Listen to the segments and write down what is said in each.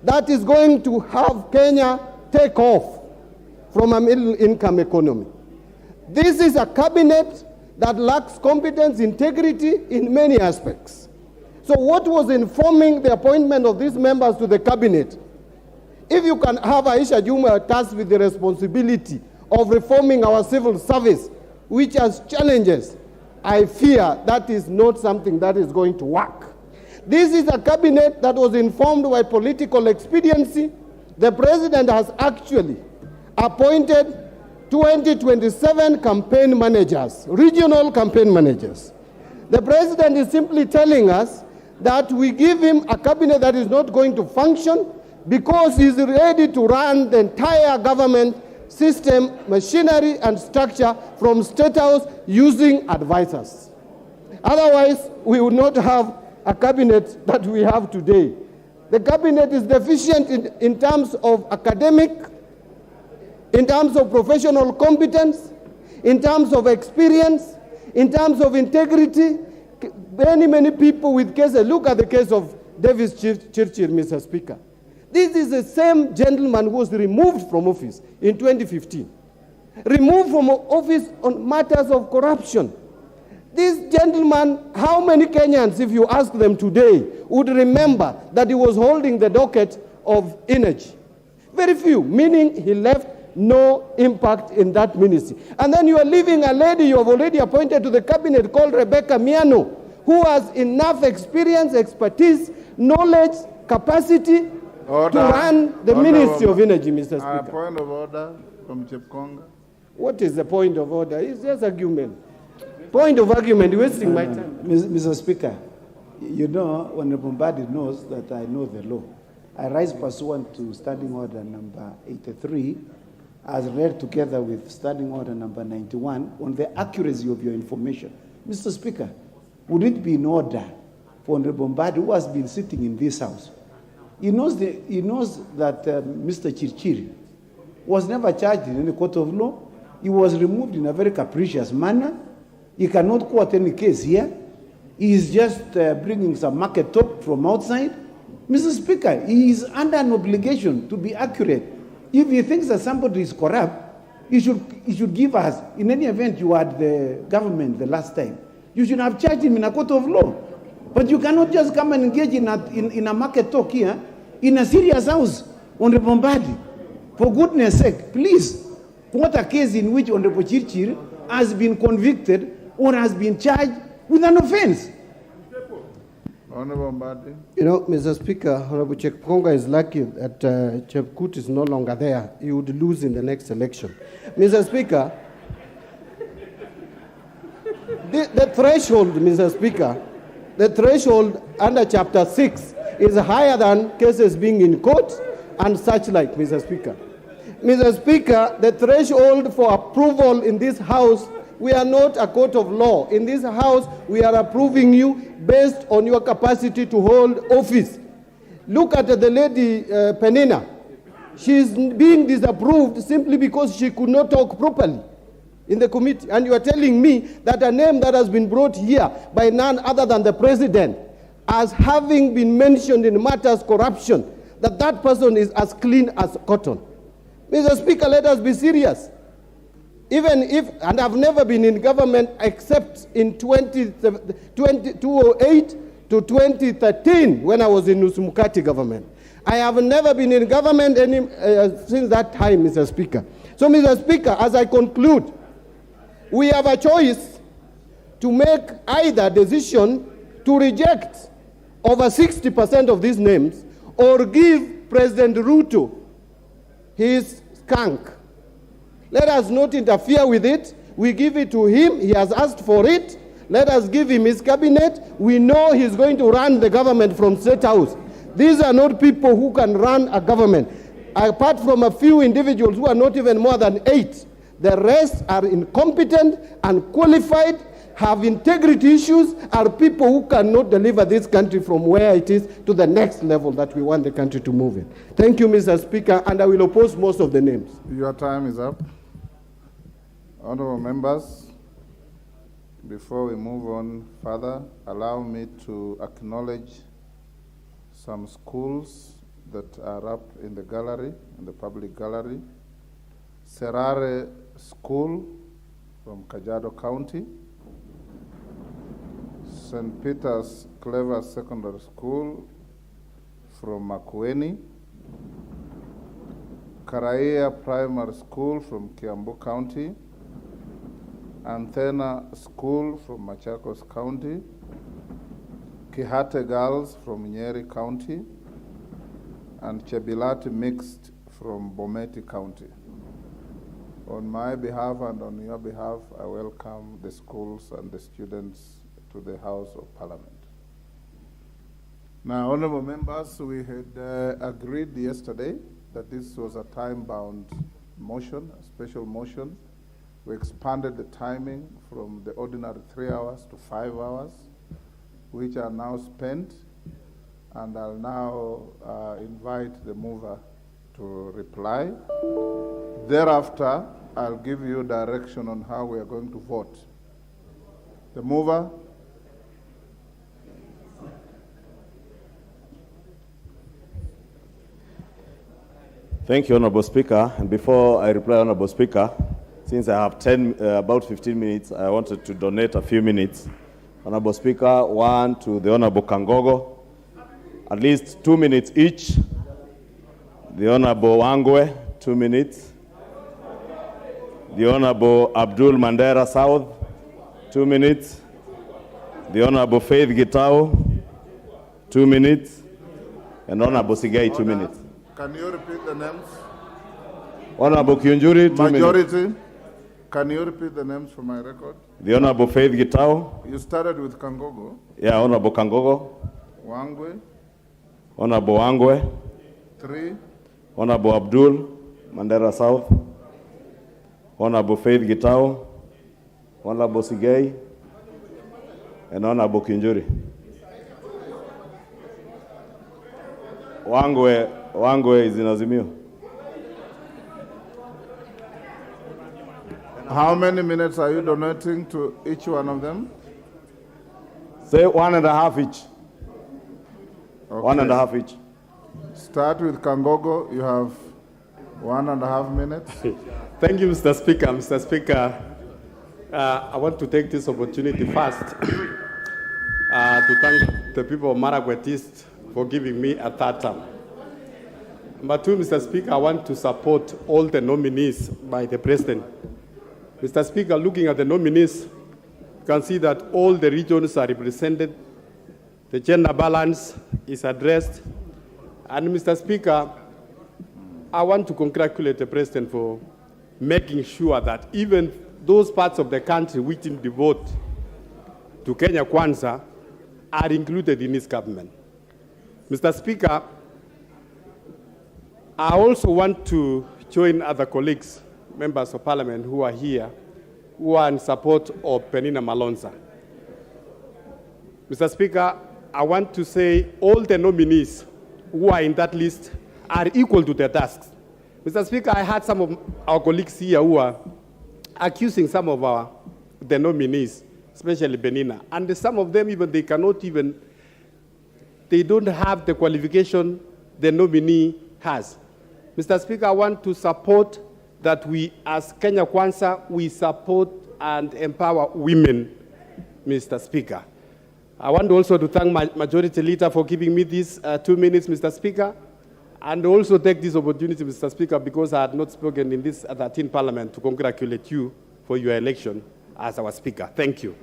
that is going to have Kenya take off from a middle-income economy. This is a cabinet that lacks competence, integrity in many aspects. So what was informing the appointment of these members to the cabinet? If you can have Aisha Juma tasked with the responsibility of reforming our civil service, which has challenges, I fear that is not something that is going to work. This is a cabinet that was informed by political expediency. The president has actually appointed 2027 campaign managers, regional campaign managers. The president is simply telling us that we give him a cabinet that is not going to function because he's ready to run the entire government system, machinery, and structure from State House using advisors. Otherwise, we would not have a cabinet that we have today. The cabinet is deficient in terms of academic, in terms of professional competence, in terms of experience, in terms of integrity. Many people with cases. Look at the case of Davis Chirchir, Mr. Speaker. This is the same gentleman who was removed from office in 2015. Removed from office on matters of corruption. This gentleman, how many Kenyans, if you ask them today, would remember that he was holding the docket of energy? Very few, meaning he left no impact in that ministry. And then you are leaving a lady you have already appointed to the cabinet called Rebecca Miano, who has enough experience, expertise, knowledge, capacity to run the Ministry of Energy, Mr. Speaker. Point of order from Chepkonga. What is the point of order? It's just argument. Point of argument, wasting my time. Mr. Speaker, you know, Honorable Mbadi knows that I know the law. I rise pursuant to Standing Order number 83, as read together with Standing Order number 91, on the accuracy of your information. Mr. Speaker, would it be in order for Honorable Mbadi, who has been sitting in this house, he knows that Mr. Chirchiri was never charged in any court of law. He was removed in a very capricious manner. He cannot quote any case here. He is just bringing some market talk from outside. Mr. Speaker, he is under an obligation to be accurate. If he thinks that somebody is corrupt, he should give us. In any event, you had the government the last time. You should have charged him in a court of law. But you cannot just come and engage in a market talk here, in a serious house, Honorable Mbadi. For goodness sake, please, quote a case in which Honorable Chirchir has been convicted or has been charged with an offense. Honorable Mbadi. You know, Mr. Speaker, Honorable Chepkonga is lucky that Chepkut is no longer there. He would lose in the next election. Mr. Speaker, the threshold, Mr. Speaker, the threshold under Chapter 6 is higher than cases being in court and such like, Mr. Speaker. Mr. Speaker, the threshold for approval in this House, we are not a court of law. In this House, we are approving you based on your capacity to hold office. Look at the lady Penina. She is being disapproved simply because she could not talk properly in the committee. And you are telling me that a name that has been brought here by none other than the president as having been mentioned in matters corruption, that person is as clean as cotton. Mr. Speaker, let us be serious. Even if, and I've never been in government except in 2008 to 2013 when I was in Nusumukati government. I have never been in government since that time, Mr. Speaker. So, Mr. Speaker, as I conclude, we have a choice to make either decision to reject over 60% of these names or give President Ruto his skunk. Let us not interfere with it. We give it to him. He has asked for it. Let us give him his cabinet. We know he's going to run the government from State House. These are not people who can run a government. Apart from a few individuals who are not even more than 8, the rest are incompetent, unqualified, have integrity issues, are people who cannot deliver this country from where it is to the next level that we want the country to move in. Thank you, Mr. Speaker, and I will oppose most of the names. Your time is up. Honorable members, before we move on further, allow me to acknowledge some schools that are up in the gallery, in the public gallery. Serare School from Kajiado County. St. Peter's Clever Secondary School from Makueni. Karaia Primary School from Kiambu County. Antenna School from Machakos County. Kihate Girls from Nyeri County. And Chebilati Mixed from Bometi County. On my behalf and on your behalf, I welcome the schools and the students to the House of Parliament. Now, honorable members, we had agreed yesterday that this was a time-bound motion, a special motion. We expanded the timing from the ordinary 3 hours to 5 hours, which are now spent, and I'll now invite the mover to reply. Thereafter, I'll give you direction on how we are going to vote. The mover. Thank you, Honorable Speaker. And before I reply, Honorable Speaker, since I have about 15 minutes, I wanted to donate a few minutes. Honorable Speaker, one to the Honorable Kangogo, at least 2 minutes each. The Honorable Wangwe, 2 minutes. The Honorable Abdul Mandera South, 2 minutes. The Honorable Faith Gitao, 2 minutes. And Honorable Sigai, 2 minutes. Can you repeat the names? Honorable Kyunjuri, 2 minutes. Majority. Can you repeat the names for my record? The Honorable Faith Gitao. You started with Kangogo. Yeah, Honorable Kangogo. Wangwe. Honorable Wangwe. 3. Honorable Abdul Mandera South. Honorable Faith Gitao. Honorable Sigei. And Honorable Kyunjuri. Wangwe is in Azimio. How many minutes are you donating to each one of them? Say 1.5 each. Okay. 1.5 each. Start with Kangogo. You have 1.5 minutes. Thank you, Mr. Speaker. Mr. Speaker, I want to take this opportunity first to thank the people of Marakwet East for giving me a third term. Number two, Mr. Speaker, I want to support all the nominees by the President. Mr. Speaker, looking at the nominees, you can see that all the regions are represented. The gender balance is addressed. And Mr. Speaker, I want to congratulate the President for making sure that even those parts of the country which didn't devote to Kenya Kwanza are included in his government. Mr. Speaker, I also want to join other colleagues, members of Parliament who are here, who are in support of Penina Malonza. Mr. Speaker, I want to say all the nominees who are in that list are equal to their tasks. Mr. Speaker, I had some of our colleagues here who are accusing some of the nominees, especially Penina, and some of them even they don't have the qualification the nominee has. Mr. Speaker, I want to support that we, as Kenya Kwanza, we support and empower women, Mr. Speaker. I want also to thank my Majority Leader for giving me these 2 minutes, Mr. Speaker, and also take this opportunity, Mr. Speaker, because I had not spoken in this 13th Parliament, to congratulate you for your election as our Speaker. Thank you.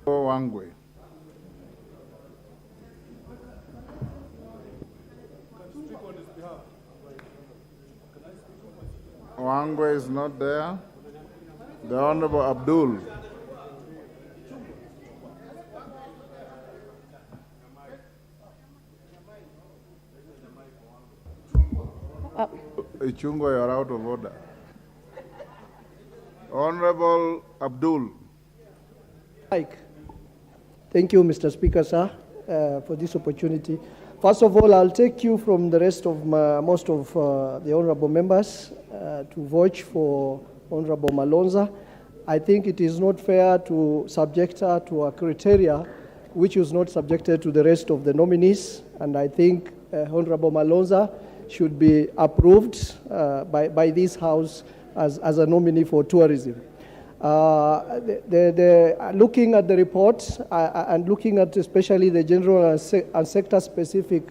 Wangwe. Wangwe is not there. The Honorable Abdul. Ichungwa, you're out of order. Honorable Abdul. Mike. Thank you, Mr. Speaker, sir, for this opportunity. First of all, I'll take you from the rest of most of the honorable members to vote for Honorable Malonza. I think it is not fair to subject her to a criteria which was not subjected to the rest of the nominees. And I think Honorable Malonza should be approved by this House as a nominee for tourism. Looking at the report and looking at especially the general and sector-specific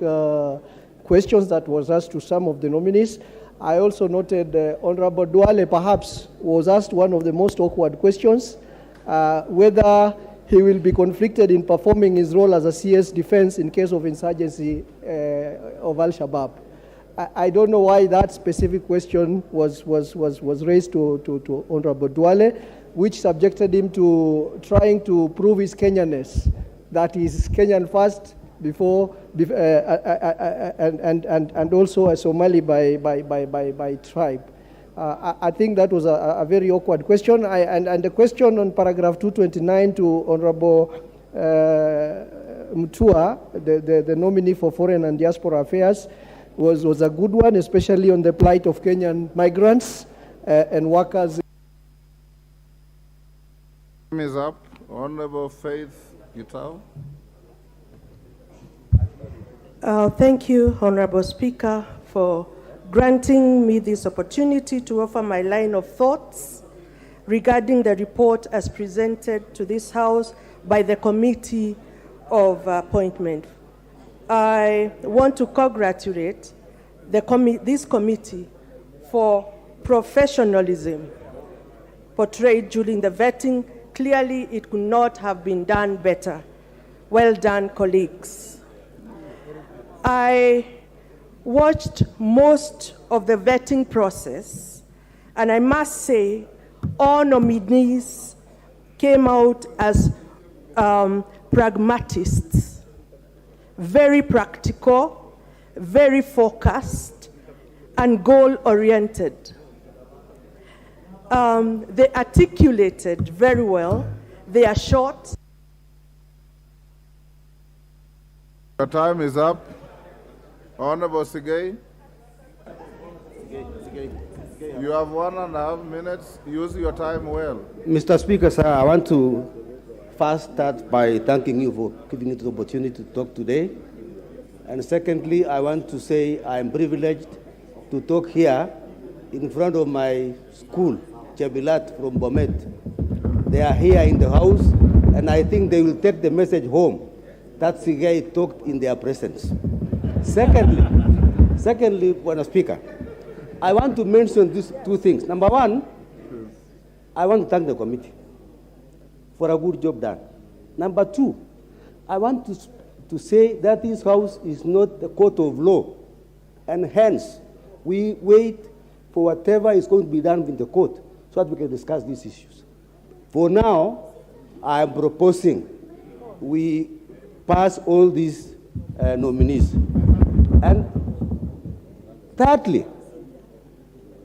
questions that was asked to some of the nominees, I also noted Honorable Duale perhaps was asked one of the most awkward questions, whether he will be conflicted in performing his role as a CS defense in case of insurgency of Al-Shabaab. I don't know why that specific question was raised to Honorable Duale, which subjected him to trying to prove his Kenyanness, that he's Kenyan first before and also a Somali by tribe. I think that was a very awkward question. And the question on paragraph 229 to Honorable Mutua, the nominee for Foreign and Diaspora Affairs, was a good one, especially on the plight of Kenyan migrants and workers. Time is up. Honorable Faith Gitau. Thank you, Honorable Speaker, for granting me this opportunity to offer my line of thoughts regarding the report as presented to this House by the Committee of Appointment. I want to congratulate this committee for professionalism portrayed during the vetting. Clearly, it could not have been done better. Well done, colleagues. I watched most of the vetting process, and I must say all nominees came out as pragmatists, very practical, very focused, and goal-oriented. They articulated very well. They are short. Your time is up. Honorable Sigei. You have 1.5 minutes. Use your time well. Mr. Speaker, sir, I want to first start by thanking you for giving me the opportunity to talk today. And secondly, I want to say I am privileged to talk here in front of my school, Chebilat from Bomet. They are here in the House, and I think they will take the message home that Sigei talked in their presence. Secondly, Mr. Speaker, I want to mention these two things. Number one, I want to thank the committee for a good job done. Number two, I want to say that this House is not the court of law, and hence we wait for whatever is going to be done with the court so that we can discuss these issues. For now, I am proposing we pass all these nominees. And thirdly,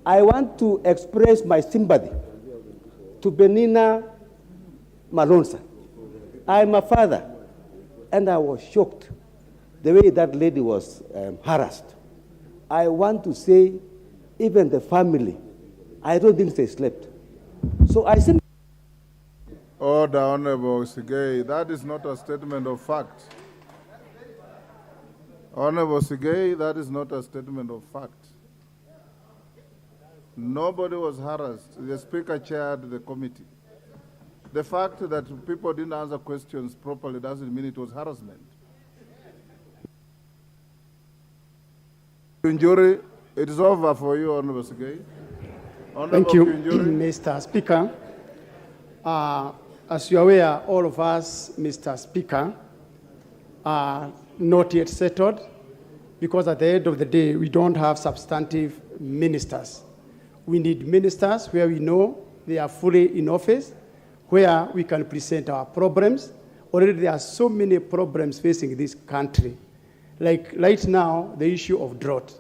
I want to express my sympathy to Benina Malonza. I am a father, and I was shocked the way that lady was harassed. I want to say, even the family, I don't think they slept. So I simply... Order, Honorable Sigei. That is not a statement of fact. Honorable Sigei, that is not a statement of fact. Nobody was harassed. The Speaker chaired the committee. The fact that people didn't answer questions properly doesn't mean it was harassment. Injury, it is over for you, Honorable Sigei. Thank you, Mr. Speaker. As you are aware, all of us, Mr. Speaker, are not yet settled, because at the end of the day, we don't have substantive ministers. We need ministers where we know they are fully in office, where we can present our problems. Already there are so many problems facing this country. Like right now, the issue of drought.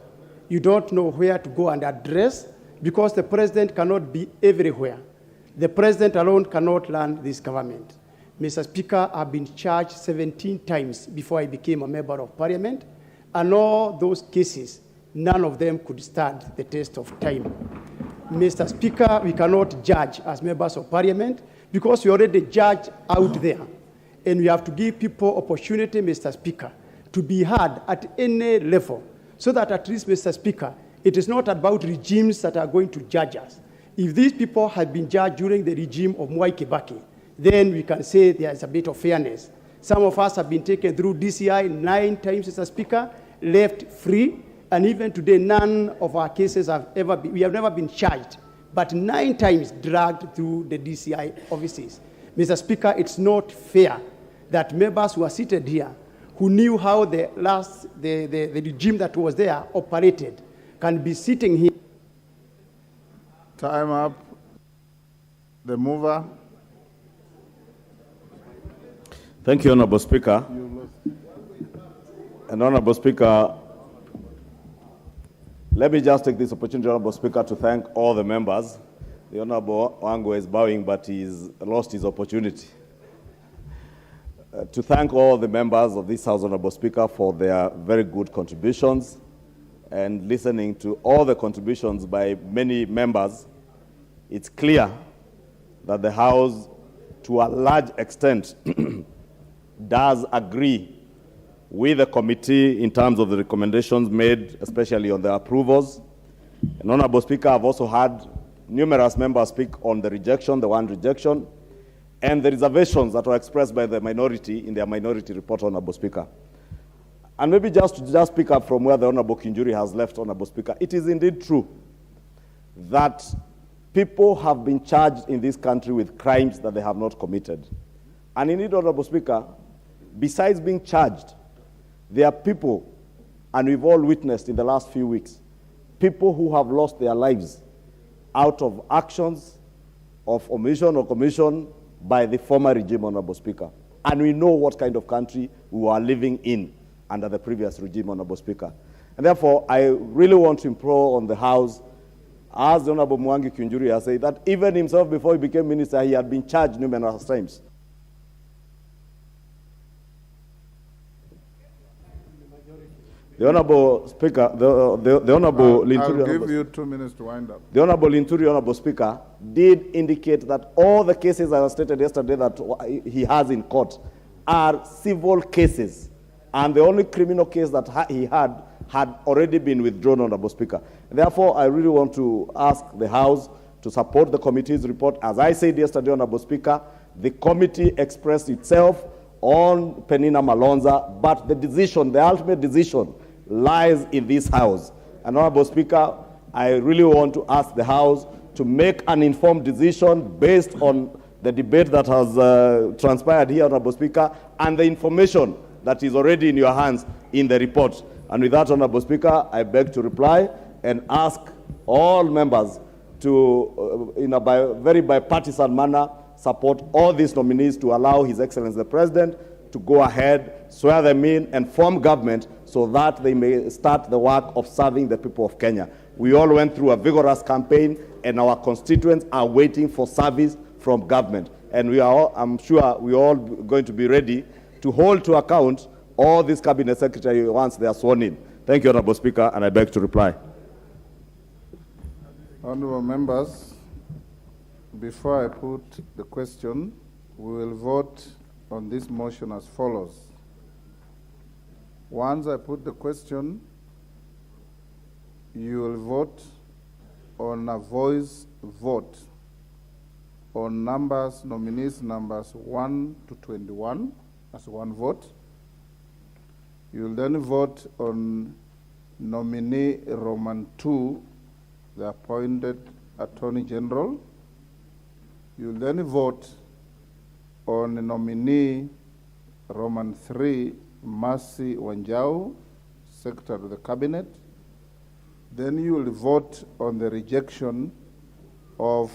You don't know where to go and address, because the president cannot be everywhere. The president alone cannot run this government. Mr. Speaker, I've been charged 17 times before I became a member of parliament, and all those cases, none of them could stand the test of time. Mr. Speaker, we cannot judge as members of parliament because we already judged out there. And we have to give people opportunity, Mr. Speaker, to be heard at any level, so that at least, Mr. Speaker, it is not about regimes that are going to judge us. If these people had been judged during the regime of Mwai Kibaki, then we can say there is a bit of fairness. Some of us have been taken through DCI 9 times, Mr. Speaker, left free, and even today, none of our cases have ever been, we have never been charged, but 9 times dragged through the DCI offices. Mr. Speaker, it's not fair that members who are seated here, who knew how the regime that was there operated, can be sitting here. Time up. The mover. Thank you, Honorable Speaker. And Honorable Speaker, let me just take this opportunity, Honorable Speaker, to thank all the members. The Honorable Wango is bowing, but he's lost his opportunity. To thank all the members of this House, Honorable Speaker, for their very good contributions, and listening to all the contributions by many members, it's clear that the House, to a large extent, does agree with the committee in terms of the recommendations made, especially on the approvals. And Honorable Speaker, I've also had numerous members speak on the rejection, the one rejection, and the reservations that were expressed by the minority in their minority report, Honorable Speaker. And maybe just to pick up from where the Honorable Kinjuri has left, Honorable Speaker, it is indeed true that people have been charged in this country with crimes that they have not committed. And indeed, Honorable Speaker, besides being charged, there are people, and we've all witnessed in the last few weeks, people who have lost their lives out of actions of omission or commission by the former regime, Honorable Speaker. And we know what kind of country we were living in under the previous regime, Honorable Speaker. And therefore, I really want to implore on the House, as the Honorable Mwangi Kinjuri has said, that even himself, before he became minister, he had been charged numerous times. The Honorable Speaker, the Honorable Linturi... I'll give you 2 minutes to wind up. The Honorable Linturi, Honorable Speaker, did indicate that all the cases I stated yesterday that he has in court are civil cases. And the only criminal case that he had already been withdrawn, Honorable Speaker. Therefore, I really want to ask the House to support the committee's report. As I said yesterday, Honorable Speaker, the committee expressed itself on Penina Malonza, but the decision, the ultimate decision, lies in this House. And Honorable Speaker, I really want to ask the House to make an informed decision based on the debate that has transpired here, Honorable Speaker, and the information that is already in your hands in the report. And with that, Honorable Speaker, I beg to reply and ask all members to, in a very bipartisan manner, support all these nominees to allow His Excellency the President to go ahead, swear them in, and form government so that they may start the work of serving the people of Kenya. We all went through a vigorous campaign, and our constituents are waiting for service from government. And we are all, I'm sure we're all going to be ready to hold to account all these cabinet secretaries once they are sworn in. Thank you, Honorable Speaker, and I beg to reply. Honorable members, before I put the question, we will vote on this motion as follows. Once I put the question, you will vote on a voice vote on nominees numbers 1 to 21 as one vote. You will then vote on nominee Roman 2, the appointed Attorney General. You will then vote on the nominee Roman 3, Mercy Wanjau, Secretary of the Cabinet. Then you will vote on the rejection of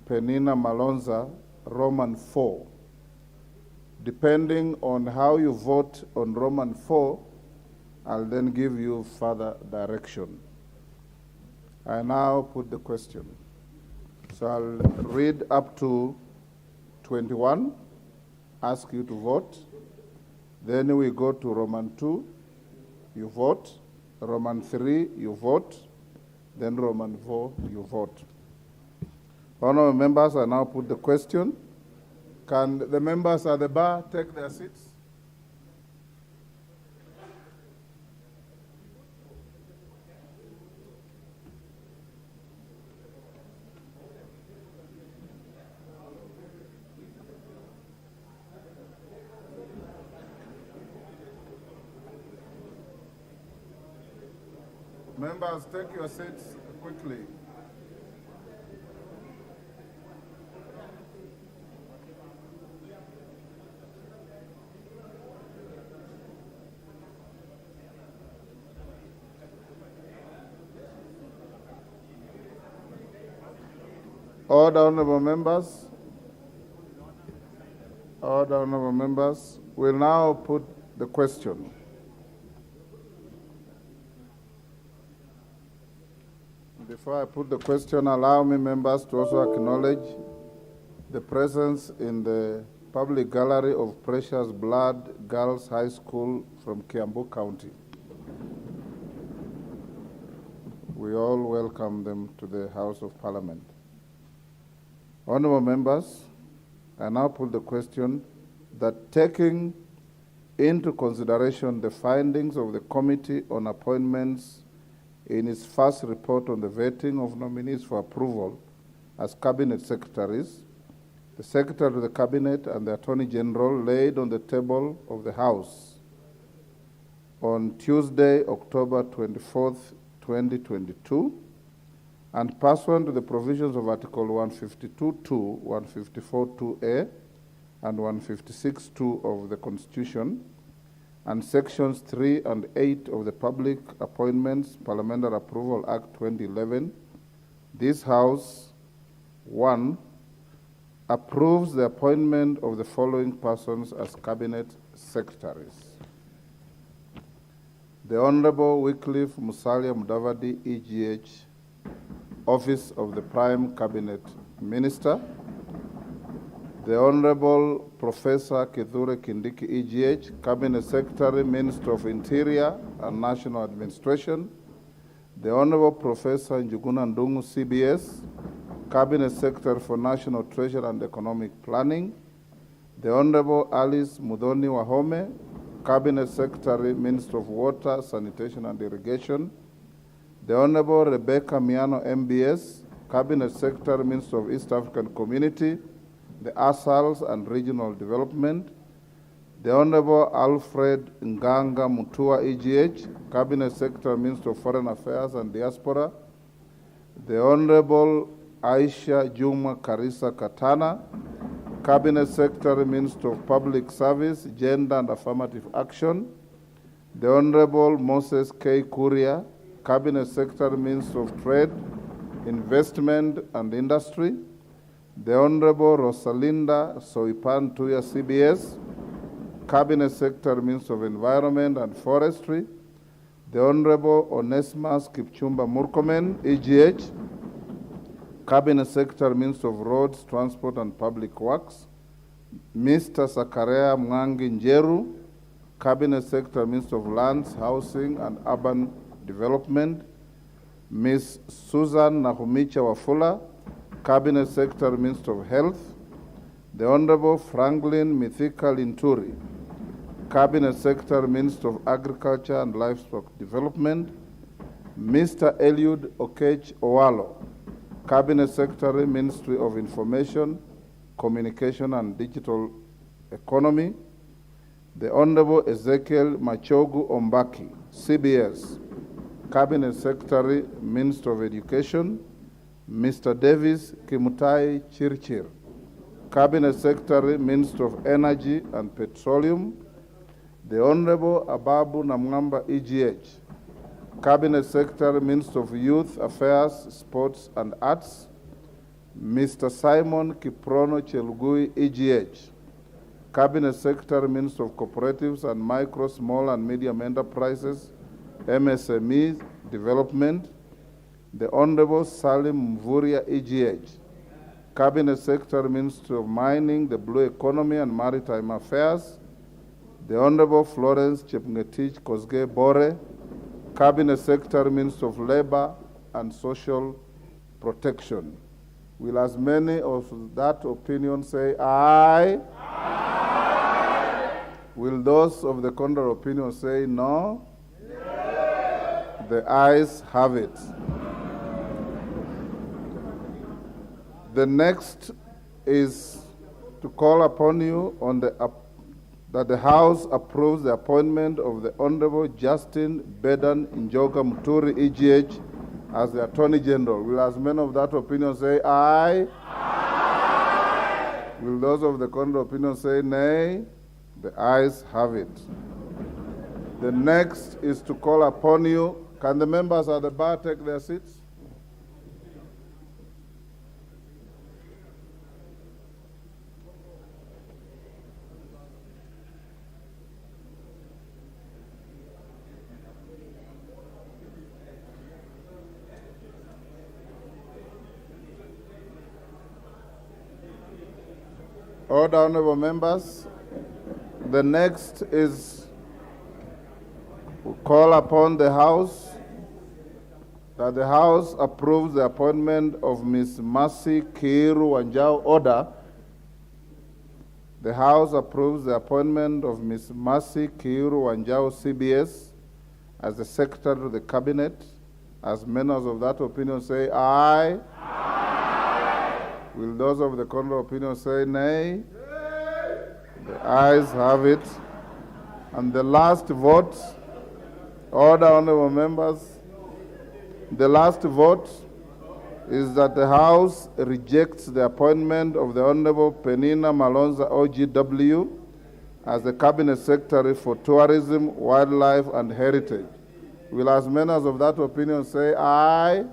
Penina Malonza, Roman 4. Depending on how you vote on Roman 4, I'll then give you further direction. I now put the question. So I'll read up to 21, ask you to vote. Then we go to Roman 2, you vote. Roman 3, you vote. Then Roman 4, you vote. Honorable members, I now put the question. Can the members at the bar take their seats? Members, take your seats quickly. Order, honorable members. Order, honorable members. We'll now put the question. Before I put the question, allow me, members, to also acknowledge the presence in the public gallery of Precious Blood Girls High School from Kiambu County. We all welcome them to the House of Parliament. Honorable members, I now put the question that taking into consideration the findings of the Committee on Appointments in its first report on the vetting of nominees for approval as Cabinet Secretaries, the Secretary of the Cabinet and the Attorney General laid on the table of the House on Tuesday, October 24th, 2022, and pursuant to the provisions of Article 152(2), 154(2)A, and 156(2) of the Constitution, and Sections 3 and 8 of the Public Appointments Parliamentary Approval Act 2011, this House, 1, approves the appointment of the following persons as Cabinet Secretaries. The Honorable Wycliffe Musalia Mudavadi, EGH, Office of the Prime Cabinet Minister. The Honorable Professor Kithure Kindiki, EGH, Cabinet Secretary, Minister of Interior and National Administration. The Honorable Professor Njuguna Ndungu, CBS, Cabinet Secretary for National Treasury and Economic Planning. The Honorable Alice Mudhoni Wahome, Cabinet Secretary, Minister of Water, Sanitation and Irrigation. The Honorable Rebecca Miano, MBS, Cabinet Secretary, Minister of East African Community, the ASALs and Regional Development. The Honorable Alfred Nganga Mutua, EGH, Cabinet Secretary, Minister of Foreign Affairs and Diaspora. The Honorable Aisha Juma Karisa Katana, Cabinet Secretary, Minister of Public Service, Gender and Affirmative Action. The Honorable Moses K. Kuria, Cabinet Secretary, Minister of Trade, Investment and Industry. The Honorable Rosalinda Soipan Tuya, CBS, Cabinet Secretary, Minister of Environment and Forestry. The Honorable Onesimus Kipchumba Murkomen, EGH, Cabinet Secretary, Minister of Roads, Transport and Public Works. Mr. Sakaria Mwangi Njeru, Cabinet Secretary, Minister of Lands, Housing and Urban Development. Ms. Susan Nahumicha Wafula, Cabinet Secretary, Minister of Health. The Honorable Franklin Mithika Linturi, Cabinet Secretary, Minister of Agriculture and Livestock Development. Mr. Eliud Okech Owalo, Cabinet Secretary, Ministry of Information, Communication and Digital Economy. The Honorable Ezekiel Machogu Ombaki, CBS, Cabinet Secretary, Minister of Education. Mr. Davis Kimutai Chirchir, Cabinet Secretary, Minister of Energy and Petroleum. The Honorable Ababu Namwamba, EGH, Cabinet Secretary, Minister of Youth Affairs, Sports and Arts. Mr. Simon Kiprono Chelugui, EGH, Cabinet Secretary, Minister of Cooperatives and Micro, Small and Medium Enterprises, MSME Development. The Honorable Salim Mvuria, EGH, Cabinet Secretary, Ministry of Mining, the Blue Economy and Maritime Affairs. The Honorable Florence Chepngetich Kosgei Bore, Cabinet Secretary, Minister of Labor and Social Protection. Will as many of that opinion say aye? Aye. Will those of the contrary opinion say no? No. The ayes have it. The next is to call upon you on that the House approves the appointment of the Honorable Justin Bedan Njoka Muturi, EGH, as the Attorney General. Will as many of that opinion say aye? Aye. Will those of the contrary opinion say nay? The ayes have it. The next is to call upon you. Can the members at the bar take their seats? Order, honorable members. The next is to call upon the House that the House approves the appointment of Ms. Mercy Kiiru Wanjau. Order. The House approves the appointment of Ms. Mercy Kiiru Wanjau, CBS, as the Secretary to the Cabinet. As members of that opinion say aye. Will those of the contrary opinion say nay? Nay. The ayes have it. And the last vote, order, honorable members. The last vote is that the House rejects the appointment of the Honorable Penina Malonza, OGW, as the Cabinet Secretary for Tourism, Wildlife, and Heritage. Will as many of that opinion say aye?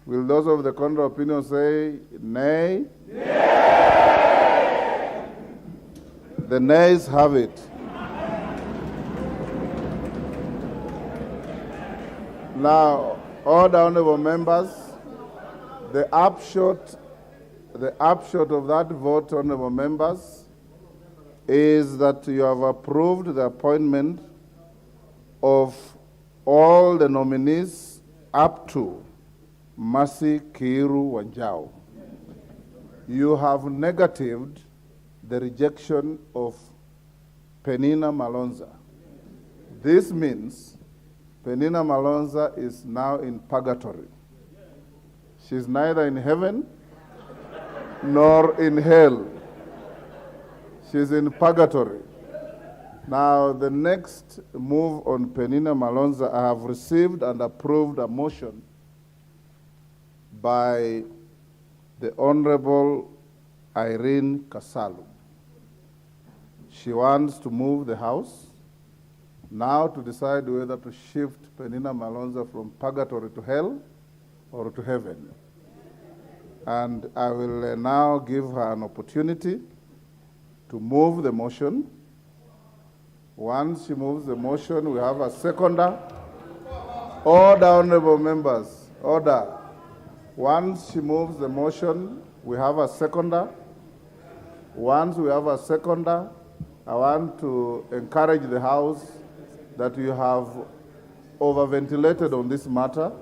Will those of the contrary opinion say nay? Nay. The nays have it. Now, order, honorable members, the upshot of that vote, honorable members, is that you have approved the appointment of all the nominees up to Mercy Kiiru Wanjau. You have negatived the rejection of Penina Malonza. This means Penina Malonza is now in purgatory. She's neither in heaven nor in hell. She's in purgatory. Now, the next move on Penina Malonza, I have received and approved a motion by the Honorable Irene Kasalu. She wants to move the House now to decide whether to shift Penina Malonza from purgatory to hell or to heaven. And I will now give her an opportunity to move the motion. Once she moves the motion, we have a seconder. Order, honorable members, order. Once she moves the motion, we have a seconder. Once we have a seconder, I want to encourage the House that you have overventilated on this matter.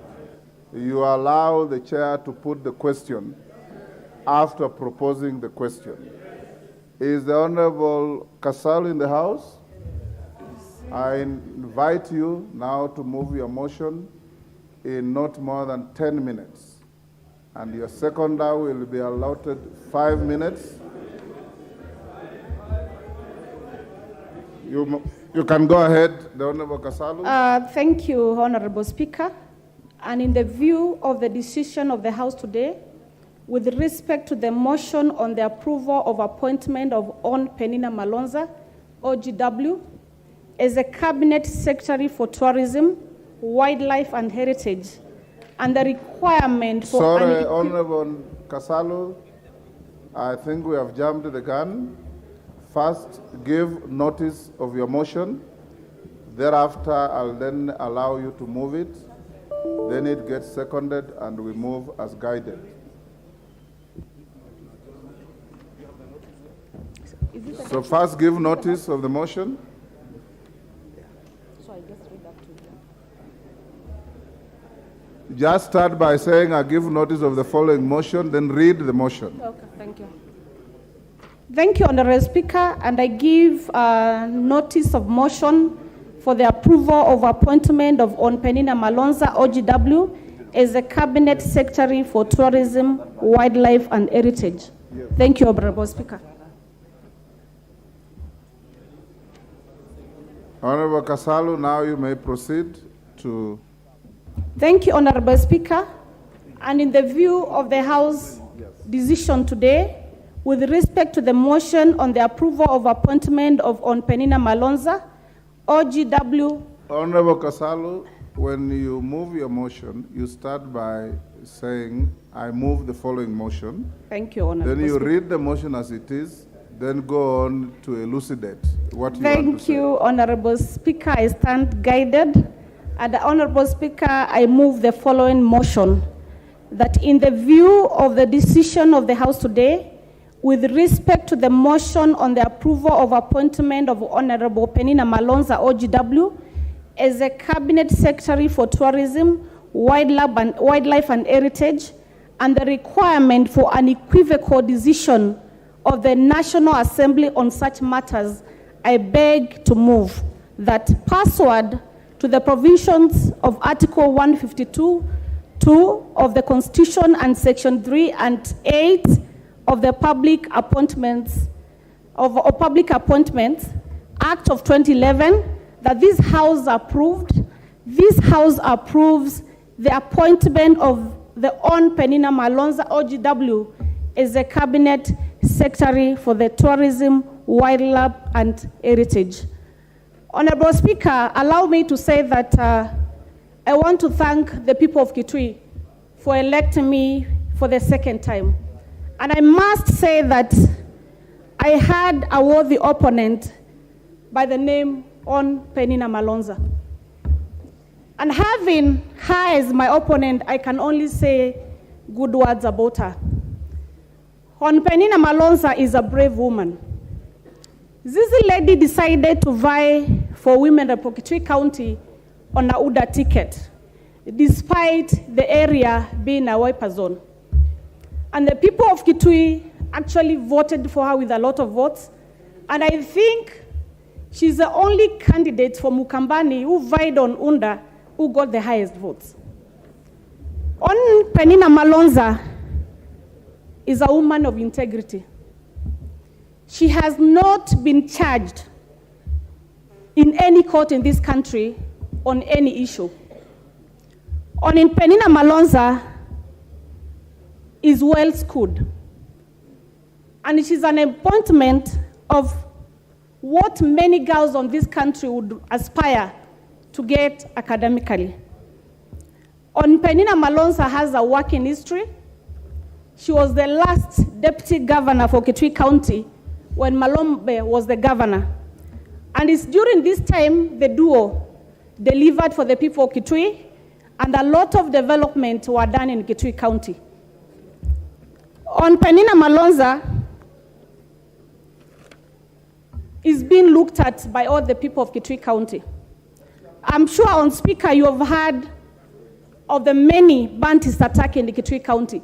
You allow the chair to put the question after proposing the question. Is the Honorable Kasalu in the House? I invite you now to move your motion in not more than 10 minutes. And your seconder will be allotted 5 minutes. You can go ahead, the Honorable Kasalu. Thank you, Honorable Speaker. And in the view of the decision of the House today, with respect to the motion on the approval of appointment of Hon. Penina Malonza, OGW, as a Cabinet Secretary for Tourism, Wildlife, and Heritage, and the requirement for... Sorry, Honorable Kasalu, I think we have jumped the gun. First, give notice of your motion. Thereafter, I'll then allow you to move it. Then it gets seconded, and we move as guided. So first, give notice of the motion. So I just read that to you. Just start by saying, I give notice of the following motion, then read the motion. Okay, thank you. Thank you, Honorable Speaker, and I give notice of motion for the approval of appointment of Penina Malonza, OGW, as a Cabinet Secretary for Tourism, Wildlife and Heritage. Yes. Thank you, Honorable Speaker. Honorable Kasalu, now you may proceed to... Thank you, Honorable Speaker. And in the view of the House decision today, with respect to the motion on the approval of appointment of Penina Malonza, OGW... Honorable Kasalu, when you move your motion, you start by saying, I move the following motion. Thank you, Honorable Then you Speaker. read the motion as it is, then go on to elucidate what you want to say. Thank you, Honorable Speaker. I stand guided. And the Honorable Speaker, I move the following motion, that in the view of the decision of the House today, with respect to the motion on the approval of appointment of Honorable Penina Malonza, OGW, as a Cabinet Secretary for Tourism, Wildlife and Heritage, and the requirement for an equivocal decision of the National Assembly on such matters, I beg to move that pursuant to the provisions of Article 152(2) of the Constitution and Section 3 and 8 of the Public Appointments Act of 2011, that this House approves the appointment of the Penina Malonza, OGW, as a Cabinet Secretary for the Tourism, Wildlife and Heritage. Honorable Speaker, allow me to say that I want to thank the people of Kitui for electing me for the second time. And I must say that I had a worthy opponent by the name Penina Malonza. And having her as my opponent, I can only say good words about her. Penina Malonza is a brave woman. This lady decided to vie for women in Kitui County on a UDA ticket, despite the area being a wiper zone. And the people of Kitui actually voted for her with a lot of votes. And I think she's the only candidate for Mukambani who vied on UNDA who got the highest votes. Penina Malonza is a woman of integrity. She has not been charged in any court in this country on any issue. Penina Malonza is well schooled. And it is an appointment of what many girls on this country would aspire to get academically. Penina Malonza has a working history. She was the last deputy governor for Kitui County when Malombe was the governor. And it's during this time the duo delivered for the people of Kitui, and a lot of development were done in Kitui County. Penina Malonza is being looked at by all the people of Kitui County. I'm sure, Speaker, you have heard of the many bandits attacking the Kitui County.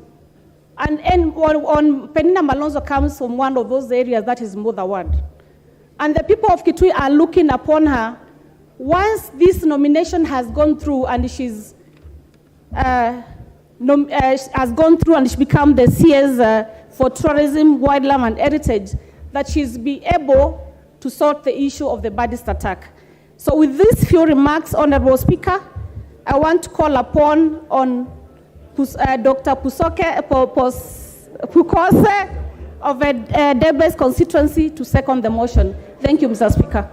And Penina Malonza comes from one of those areas that is Mother Ward. And the people of Kitui are looking upon her. Once this nomination has gone through and she's has gone through and she become the CS for Tourism, Wildlife and Heritage, that she's be able to sort the issue of the bandit attack. So with these few remarks, Honorable Speaker, I want to call upon Dr. Pukose of Debes constituency to second the motion. Thank you, Mr. Speaker.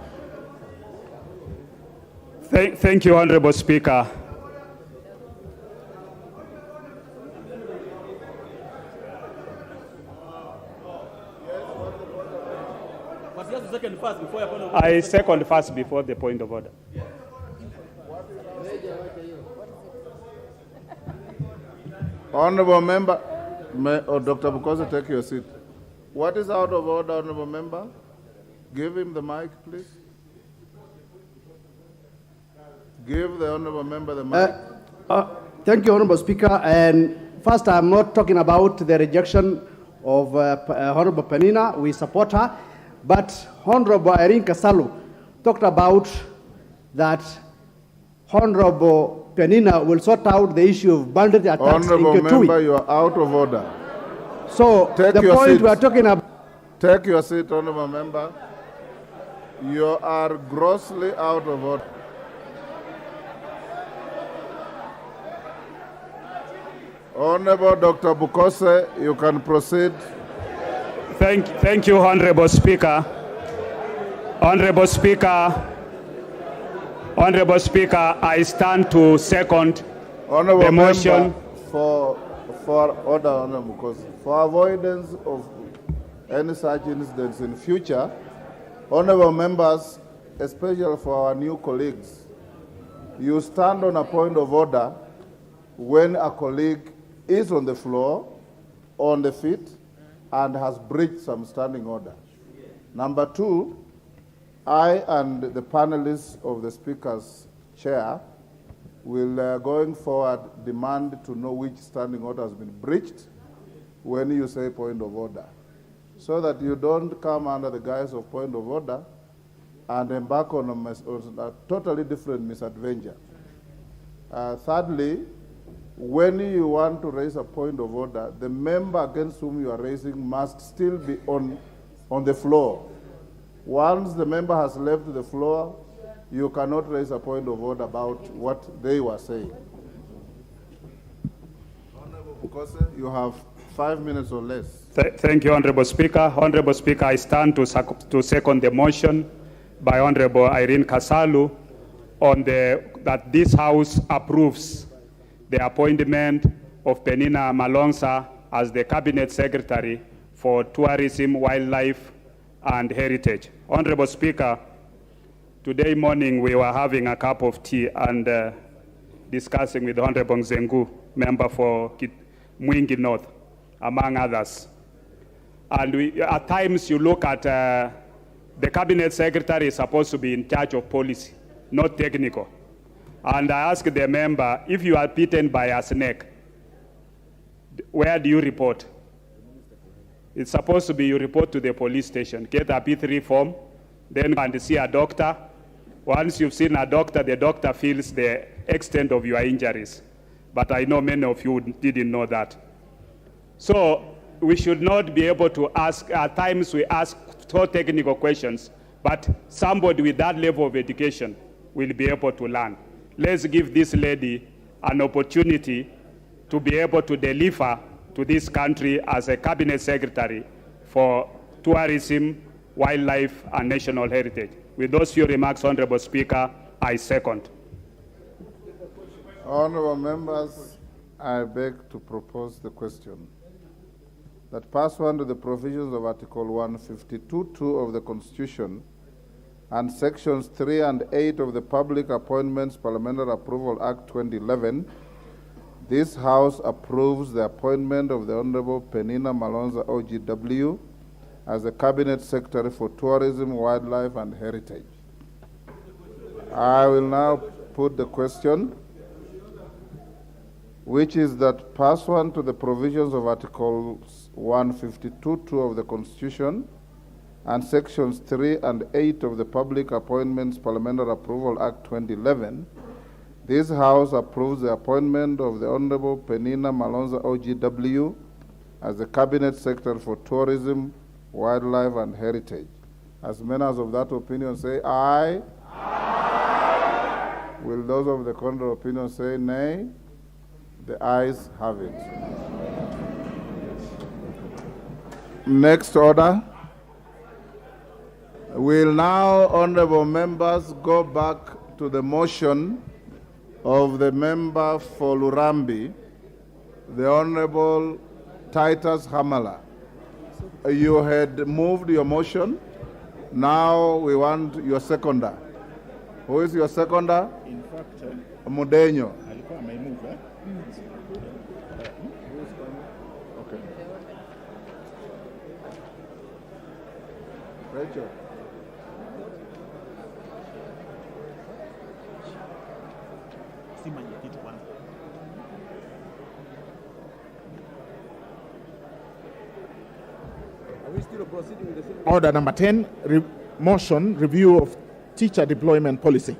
Thank you, Honorable Speaker. I second first before the point of order. Honorable member, Dr. Bukosa, take your seat. What is out of order, honorable member? Give him the mic, please. Give the honorable member the mic. Thank you, Honorable Speaker. And first, I'm not talking about the rejection of Honorable Penina. We support her. But Honorable Irene Kasalu talked about that Honorable Penina will sort out the issue of bandit attacks Honorable in Kitui. member, you are out of order. So Take the your point seat. we are talking about. Take your seat, Honorable member. You are grossly out of order. Honorable Dr. Bukose, you can proceed. Thank you, Honorable Speaker. Honorable Speaker, I stand to second Honorable the motion. member, for order, Honorable Bukose, for avoidance of any such incidents in future, honorable members, especially for our new colleagues, you stand on a point of order when a colleague is on the floor, on the feet, and has breached some standing order. Number two, I and the panelists of the Speaker's chair will, going forward, demand to know which standing order has been breached when you say point of order, so that you don't come under the guise of point of order and embark on a totally different misadventure. Thirdly, when you want to raise a point of order, the member against whom you are raising must still be on the floor. Once the member has left the floor, you cannot raise a point of order about what they were saying. Honorable Bukose, you have 5 minutes or less. Thank you, Honorable Speaker. Honorable Speaker, I stand to second the motion by Honorable Irene Kasalu on that this House approves the appointment of Penina Malonza as the Cabinet Secretary for Tourism, Wildlife, and Heritage. Honorable Speaker, today morning we were having a cup of tea and discussing with Honorable Nzengu, member for Mwingi North, among others. And at times you look at the Cabinet Secretary is supposed to be in charge of policy, not technical. And I asked the member, if you are bitten by a snake, where do you report? It's supposed to be you report to the police station, get a P3 form, then go and see a doctor. Once you've seen a doctor, the doctor feels the extent of your injuries. But I know many of you didn't know that. So we should not be able to ask, at times we ask so technical questions, but somebody with that level of education will be able to learn. Let's give this lady an opportunity to be able to deliver to this country as a Cabinet Secretary for Tourism, Wildlife, and National Heritage. With those few remarks, Honorable Speaker, I second. Honorable members, I beg to propose the question that pursuant to the provisions of Article 152(2) of the Constitution and Sections 3 and 8 of the Public Appointments Parliamentary Approval Act 2011, this House approves the appointment of the Honorable Penina Malonza OGW as the Cabinet Secretary for Tourism, Wildlife, and Heritage. I will now put the question, which is that pursuant to the provisions of Articles 152(2) of the Constitution and Sections 3 and 8 of the Public Appointments Parliamentary Approval Act 2011, this House approves the appointment of the Honorable Penina Malonza OGW as the Cabinet Secretary for Tourism, Wildlife, and Heritage. As members of that opinion say aye. Aye. Will those of the contrary opinion say nay? The ayes have it. Next order. Will now, honorable members, go back to the motion of the member for Lurambi, the Honorable Titus Hamala. You had moved your motion. Now we want your seconder. Who is your seconder? In fact, Mudenyo. alikuwa amemove, eh? Okay. Rachel. Si mwenyekiti kwanza. Order number 10, motion, review of teacher deployment policy.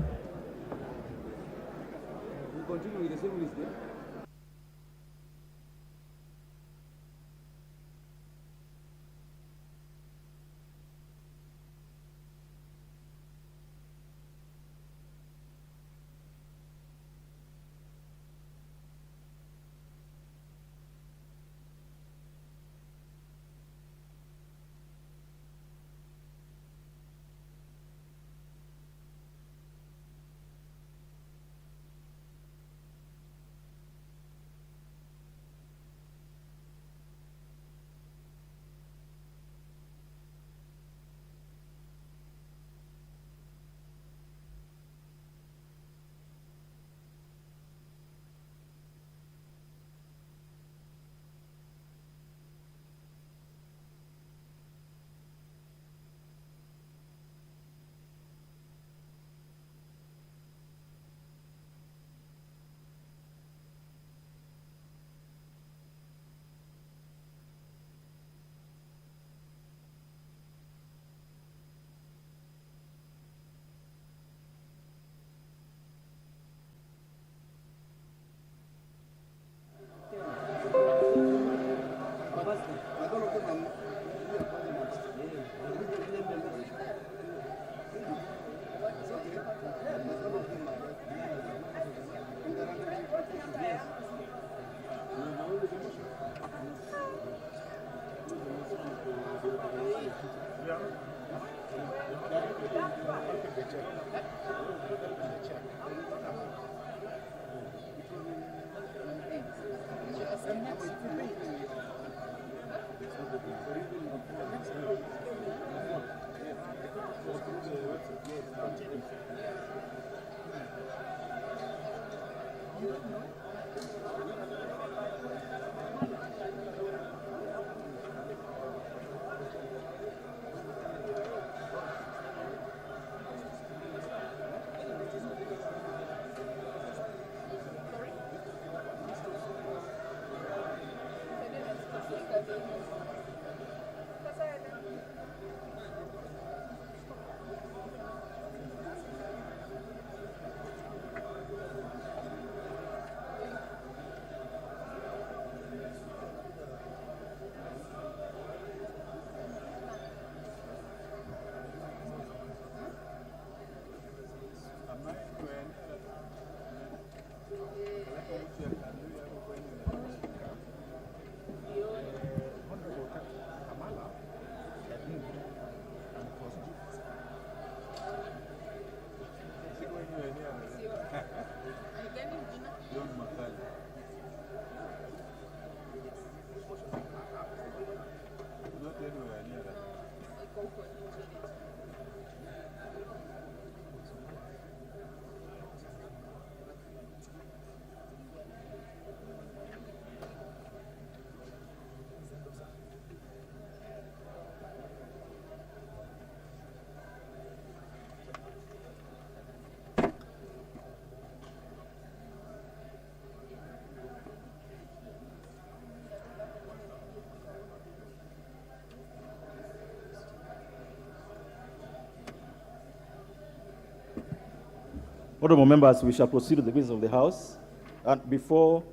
Honorable members, we shall proceed to the business of the House. And before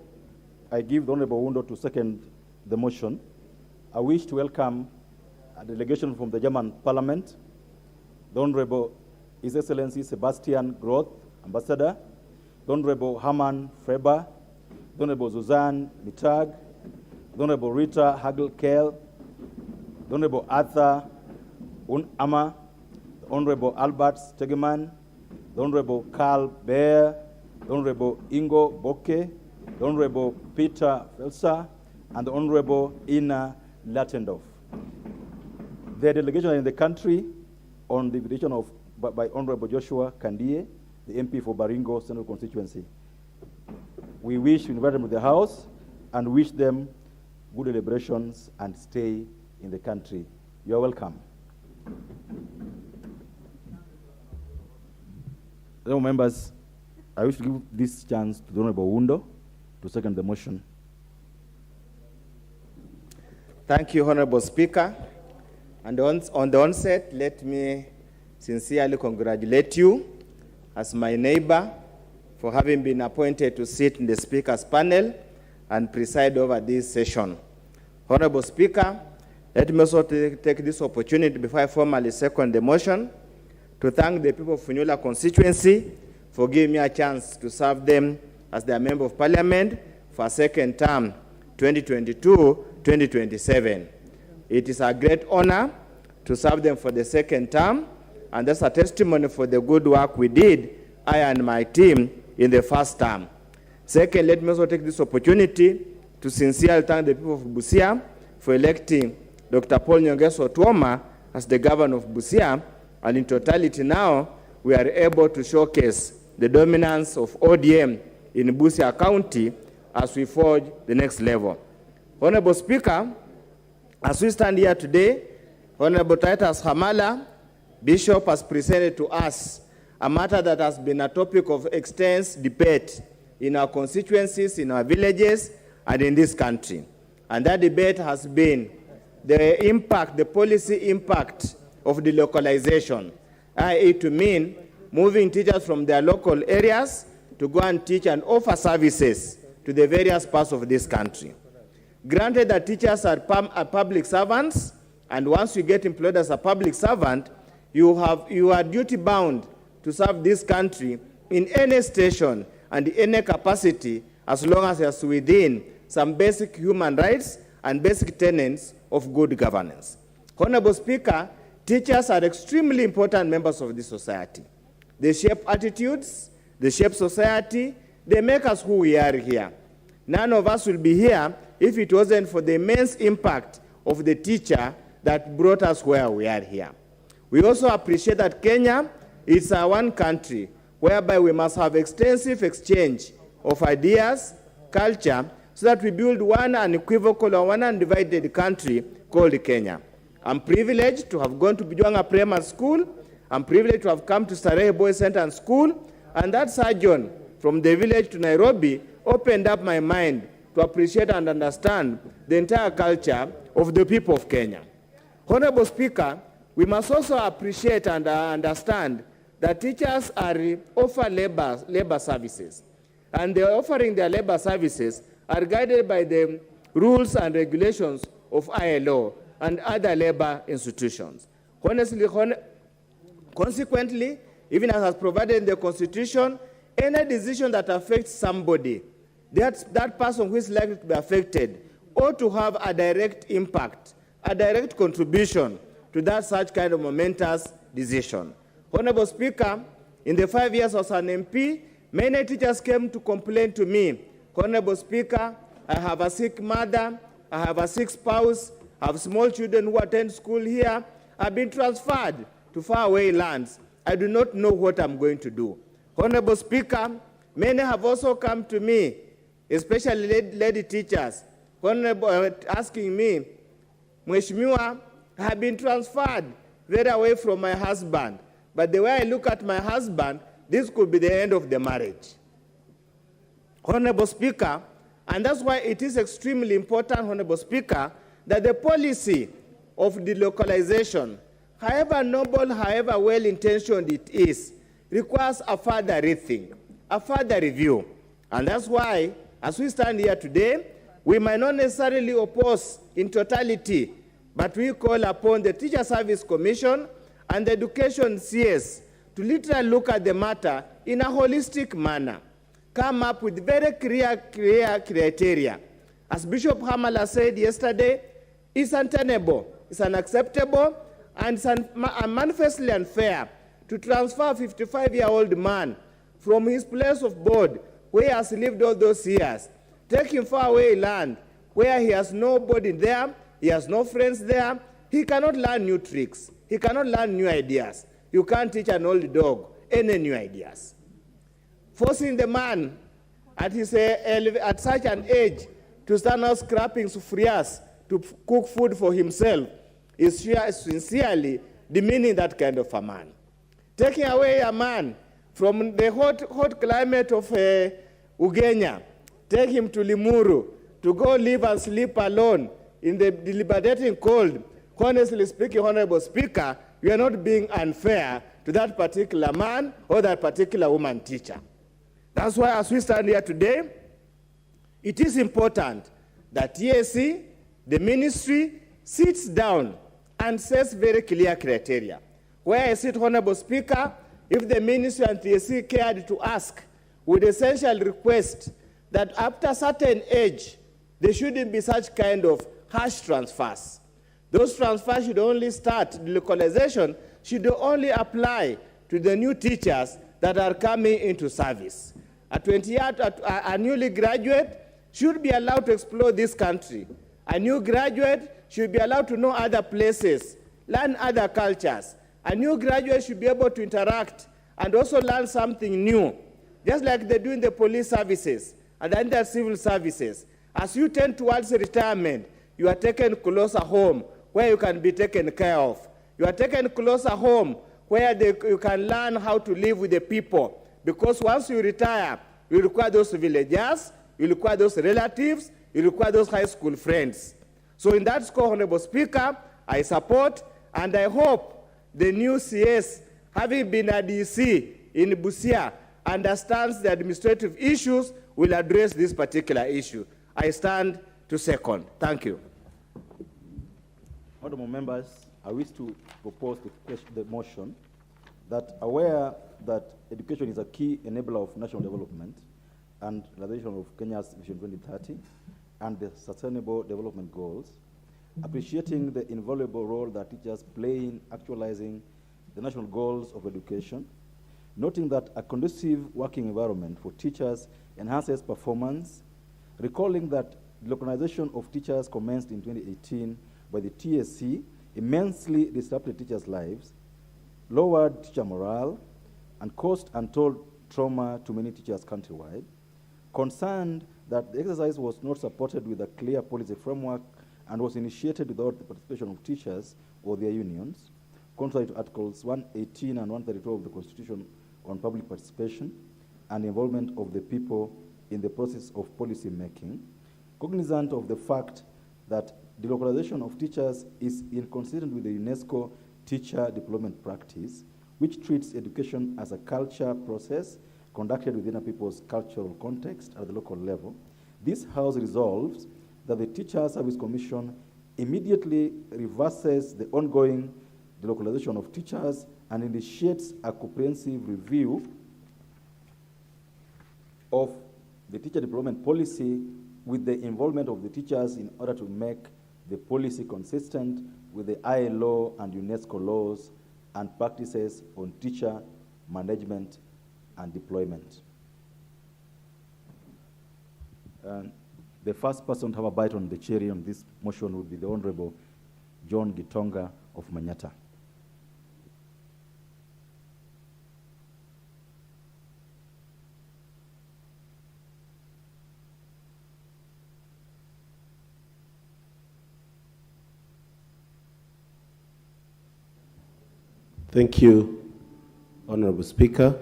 I give the Honorable Wundo to second the motion, I wish to welcome a delegation from the German Parliament, the Honorable His Excellency Sebastian Groth, Ambassador, the Honorable Hermann Freber, the Honorable Suzanne Mittag, the Honorable Rita Hagel-Kell, the Honorable Arthur Unammer, the Honorable Albert Stegemann, the Honorable Karl Beer, the Honorable Ingo Bocke, the Honorable Peter Felser, and the Honorable Ina Latendorf. Their delegation are in the country on the invitation of by Honorable Joshua Kandie, the MP for Baringo Central Constituency. We wish to invite them to the House and wish them good deliberations and stay in the country. You are welcome. Honorable members, I wish to give this chance to the Honorable Wundo to second the motion. Thank you, Honorable Speaker. And on the onset, let me sincerely congratulate you as my neighbor for having been appointed to sit in the Speaker's panel and preside over this session. Honorable Speaker, let me also take this opportunity before I formally second the motion to thank the people of Funyula constituency for giving me a chance to serve them as their Member of Parliament for a second term, 2022-2027. It is a great honor to serve them for the second term, and that's a testimony for the good work we did, I and my team, in the first term. Second, let me also take this opportunity to sincerely thank the people of Busia for electing Dr. Paul Nyong'o Otuoma as the governor of Busia, and in totality now, we are able to showcase the dominance of ODM in Busia County as we forge the next level. Honorable Speaker, as we stand here today, Honorable Titus Hamala, Bishop, has presented to us a matter that has been a topic of extensive debate in our constituencies, in our villages, and in this country. And that debate has been the impact, the policy impact of the localization, i.e. to mean moving teachers from their local areas to go and teach and offer services to the various parts of this country. Granted that teachers are public servants, and once you get employed as a public servant, you are duty-bound to serve this country in any station and any capacity as long as it's within some basic human rights and basic tenets of good governance. Honorable Speaker, teachers are extremely important members of this society. They shape attitudes, they shape society, they make us who we are here. None of us will be here if it wasn't for the immense impact of the teacher that brought us where we are here. We also appreciate that Kenya is one country whereby we must have extensive exchange of ideas, culture, so that we build one unequivocal or one undivided country called Kenya. I'm privileged to have gone to Bujuanga Primary School. I'm privileged to have come to Starehe Boys Center and School, and that sojourn from the village to Nairobi opened up my mind to appreciate and understand the entire culture of the people of Kenya. Honorable Speaker, we must also appreciate and understand that teachers offer labor services, and they're offering their labor services are guided by the rules and regulations of ILO and other labor institutions. Consequently, even as provided in the Constitution, any decision that affects somebody, that person who is likely to be affected ought to have a direct impact, a direct contribution to that such kind of momentous decision. Honorable Speaker, in the 5 years as an MP, many teachers came to complain to me, Honorable Speaker, I have a sick mother, I have a sick spouse, I have small children who attend school here, I've been transferred to faraway lands. I do not know what I'm going to do. Honorable Speaker, many have also come to me, especially lady teachers, asking me, Mheshimiwa, I have been transferred very away from my husband, but the way I look at my husband, this could be the end of the marriage. Honorable Speaker, and that's why it is extremely important, Honorable Speaker, that the policy of delocalization, however noble, however well-intentioned it is, requires a further rethink, a further review. And that's why, as we stand here today, we might not necessarily oppose in totality, but we call upon the Teacher Service Commission and the Education CS to literally look at the matter in a holistic manner, come up with very clear criteria. As Bishop Hamala said yesterday, it's untenable, it's unacceptable, and it's manifestly unfair to transfer a 55-year-old man from his place of abode, where he has lived all those years, take him far away land, where he has nobody there, he has no friends there, he cannot learn new tricks, he cannot learn new ideas. You can't teach an old dog any new ideas. Forcing the man at such an age to stand out scrapping sufrias to cook food for himself is sincerely demeaning that kind of a man. Taking away a man from the hot climate of Ugenya, take him to Limuru to go live and sleep alone in the debilitating cold, honestly speaking, Honorable Speaker, we are not being unfair to that particular man or that particular woman teacher. That's why as we stand here today, it is important that TSC, the ministry, sits down and sets very clear criteria. Where I sit, Honorable Speaker, if the ministry and TSC cared to ask, would essentially request that after a certain age, there shouldn't be such kind of harsh transfers. Those transfers should only start, the localization should only apply to the new teachers that are coming into service. A newly graduate should be allowed to explore this country. A new graduate should be allowed to know other places, learn other cultures. A new graduate should be able to interact and also learn something new, just like they do in the police services and then the civil services. As you tend towards retirement, you are taken closer home where you can be taken care of. You are taken closer home where you can learn how to live with the people. Because once you retire, you require those villagers, you require those relatives, you require those high school friends. So in that score, Honorable Speaker, I support and I hope the new CS, having been a DC in Busia, understands the administrative issues, will address this particular issue. I stand to second. Thank you. Honorable members, I wish to propose the motion that aware that education is a key enabler of national development and realization of Kenya's Vision 2030 and the Sustainable Development Goals, appreciating the invaluable role that teachers play in actualizing the national goals of education, noting that a conducive working environment for teachers enhances performance, recalling that the localization of teachers commenced in 2018 by the TSC immensely disrupted teachers' lives, lowered teacher morale, and caused untold trauma to many teachers countrywide, concerned that the exercise was not supported with a clear policy framework and was initiated without the participation of teachers or their unions, contrary to Articles 118 and 132 of the Constitution on public participation and involvement of the people in the process of policy making, cognizant of the fact that delocalization of teachers is inconsistent with the UNESCO teacher deployment practice, which treats education as a culture process conducted within a people's cultural context at the local level. This House resolves that the Teacher Service Commission immediately reverses the ongoing delocalization of teachers and initiates a comprehensive review of the teacher deployment policy with the involvement of the teachers in order to make the policy consistent with the ILO and UNESCO laws and practices on teacher management and deployment. The first person to have a bite on the cherry on this motion would be the Honorable John Gitonga of Manyata. Thank you, Honorable Speaker.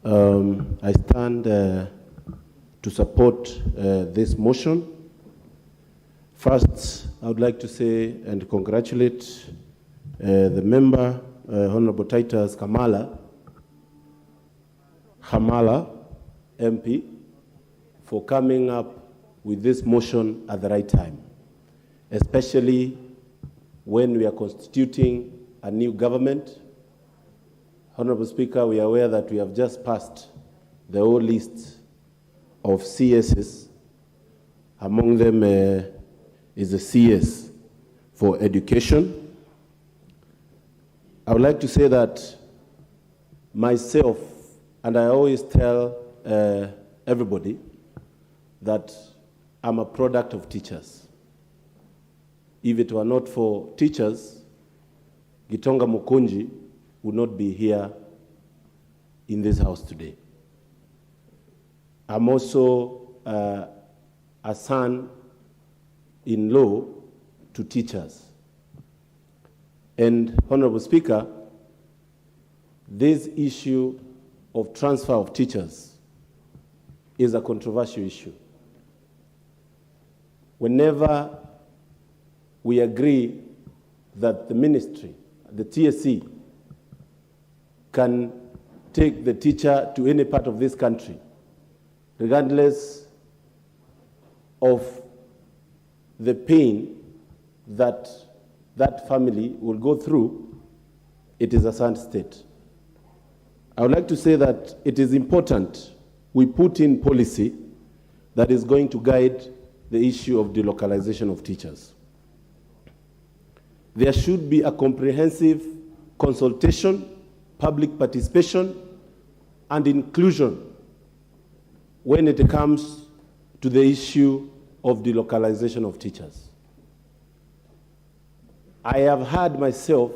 I stand to support this motion. First, I would like to say and congratulate the member, Honorable Titus Hamala MP, for coming up with this motion at the right time, especially when we are constituting a new government. Honorable Speaker, we are aware that we have just passed the whole list of CSs. Among them is the CS for education. I would like to say that myself, and I always tell everybody that I'm a product of teachers. If it were not for teachers, Gitonga Mukunji would not be here in this house today. I'm also a son-in-law to teachers. And Honorable Speaker, this issue of transfer of teachers is a controversial issue. Whenever we agree that the ministry, the TSC, can take the teacher to any part of this country, regardless of the pain that that family will go through, it is a sad state. I would like to say that it is important we put in policy that is going to guide the issue of delocalization of teachers. There should be a comprehensive consultation, public participation, and inclusion when it comes to the issue of delocalization of teachers. I have had myself,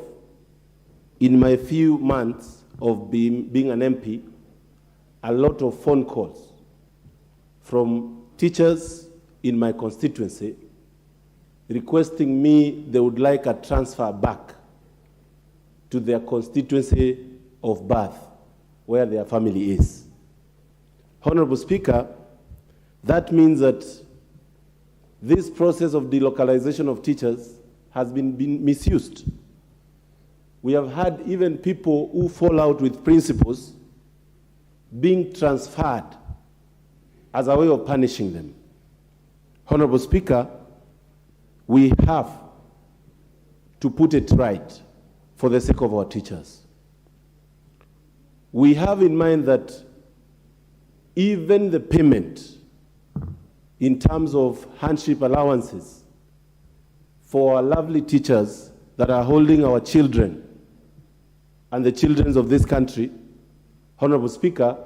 in my few months of being an MP, a lot of phone calls from teachers in my constituency requesting me they would like a transfer back to their constituency of birth, where their family is. Honorable Speaker, that means that this process of delocalization of teachers has been misused. We have had even people who fall out with principals being transferred as a way of punishing them. Honorable Speaker, we have to put it right for the sake of our teachers. We have in mind that even the payment in terms of handship allowances for our lovely teachers that are holding our children and the children of this country, Honorable Speaker,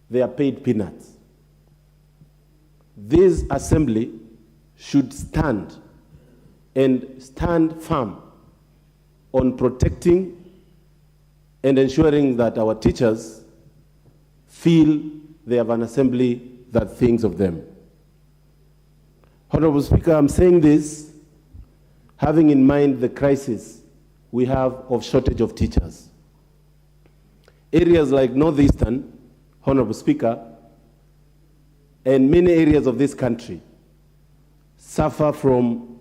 they are paid peanuts. This assembly should stand firm on protecting and ensuring that our teachers feel they have an assembly that thinks of them. Honorable Speaker, I'm saying this having in mind the crisis we have of shortage of teachers. Areas like Northeastern, Honorable Speaker, and many areas of this country suffer from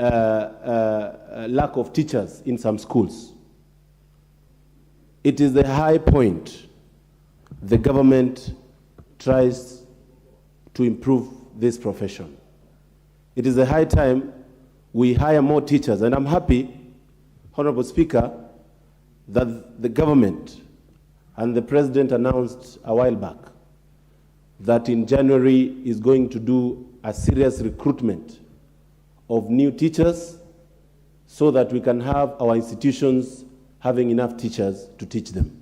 lack of teachers in some schools. It is the high point the government tries to improve this profession. It is a high time we hire more teachers, and I'm happy, Honorable Speaker, that the government and the President announced a while back that in January is going to do a serious recruitment of new teachers so that we can have our institutions having enough teachers to teach them.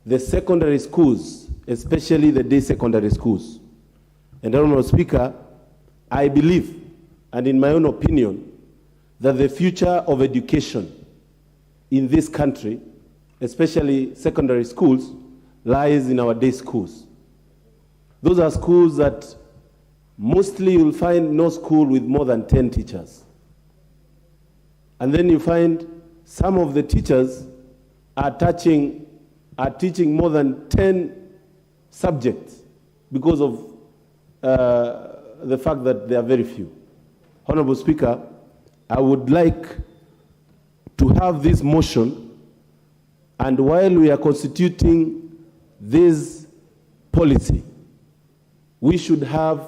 The secondary schools, especially the day secondary schools, and Honorable Speaker, I believe, and in my own opinion, that the future of education in this country, especially secondary schools, lies in our day schools. Those are schools that mostly you'll find no school with more than 10 teachers. And then you find some of the teachers are teaching more than 10 subjects because of the fact that there are very few. Honorable Speaker, I would like to have this motion, and while we are constituting this policy, we should have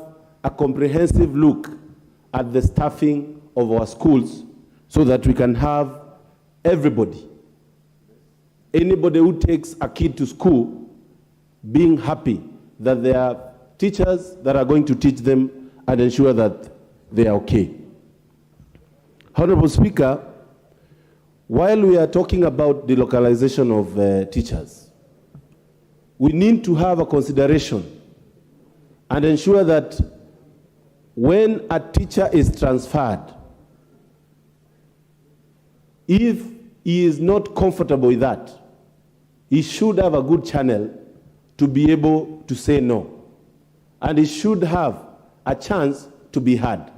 a comprehensive look at the staffing of our schools so that we can have everybody, anybody who takes a kid to school, being happy that there are teachers that are going to teach them and ensure that they are okay. Honorable Speaker, while we are talking about the localization of teachers, we need to have a consideration and ensure that when a teacher is transferred, if he is not comfortable with that, he should have a good channel to be able to say no. And he should have a chance to be heard.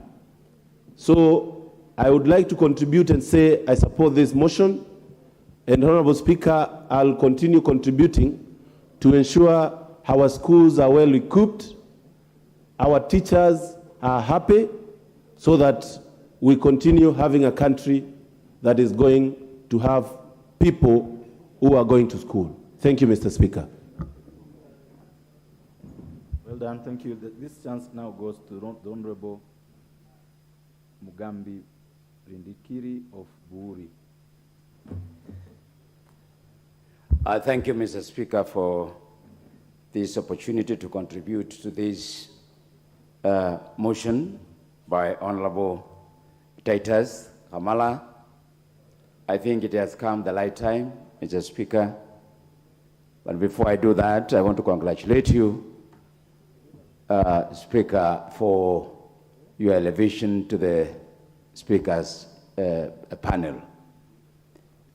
So I would like to contribute and say I support this motion. And Honorable Speaker, I'll continue contributing to ensure our schools are well equipped, our teachers are happy, so that we continue having a country that is going to have people who are going to school. Thank you, Mr. Speaker. Well done, thank you. This chance now goes to the Honorable Mugambi Rindikiri of Buuri. Thank you, Mr. Speaker, for this opportunity to contribute to this motion by Honorable Titus Kamala. I think it has come the right time, Mr. Speaker. But before I do that, I want to congratulate you, Speaker, for your elevation to the Speaker's panel.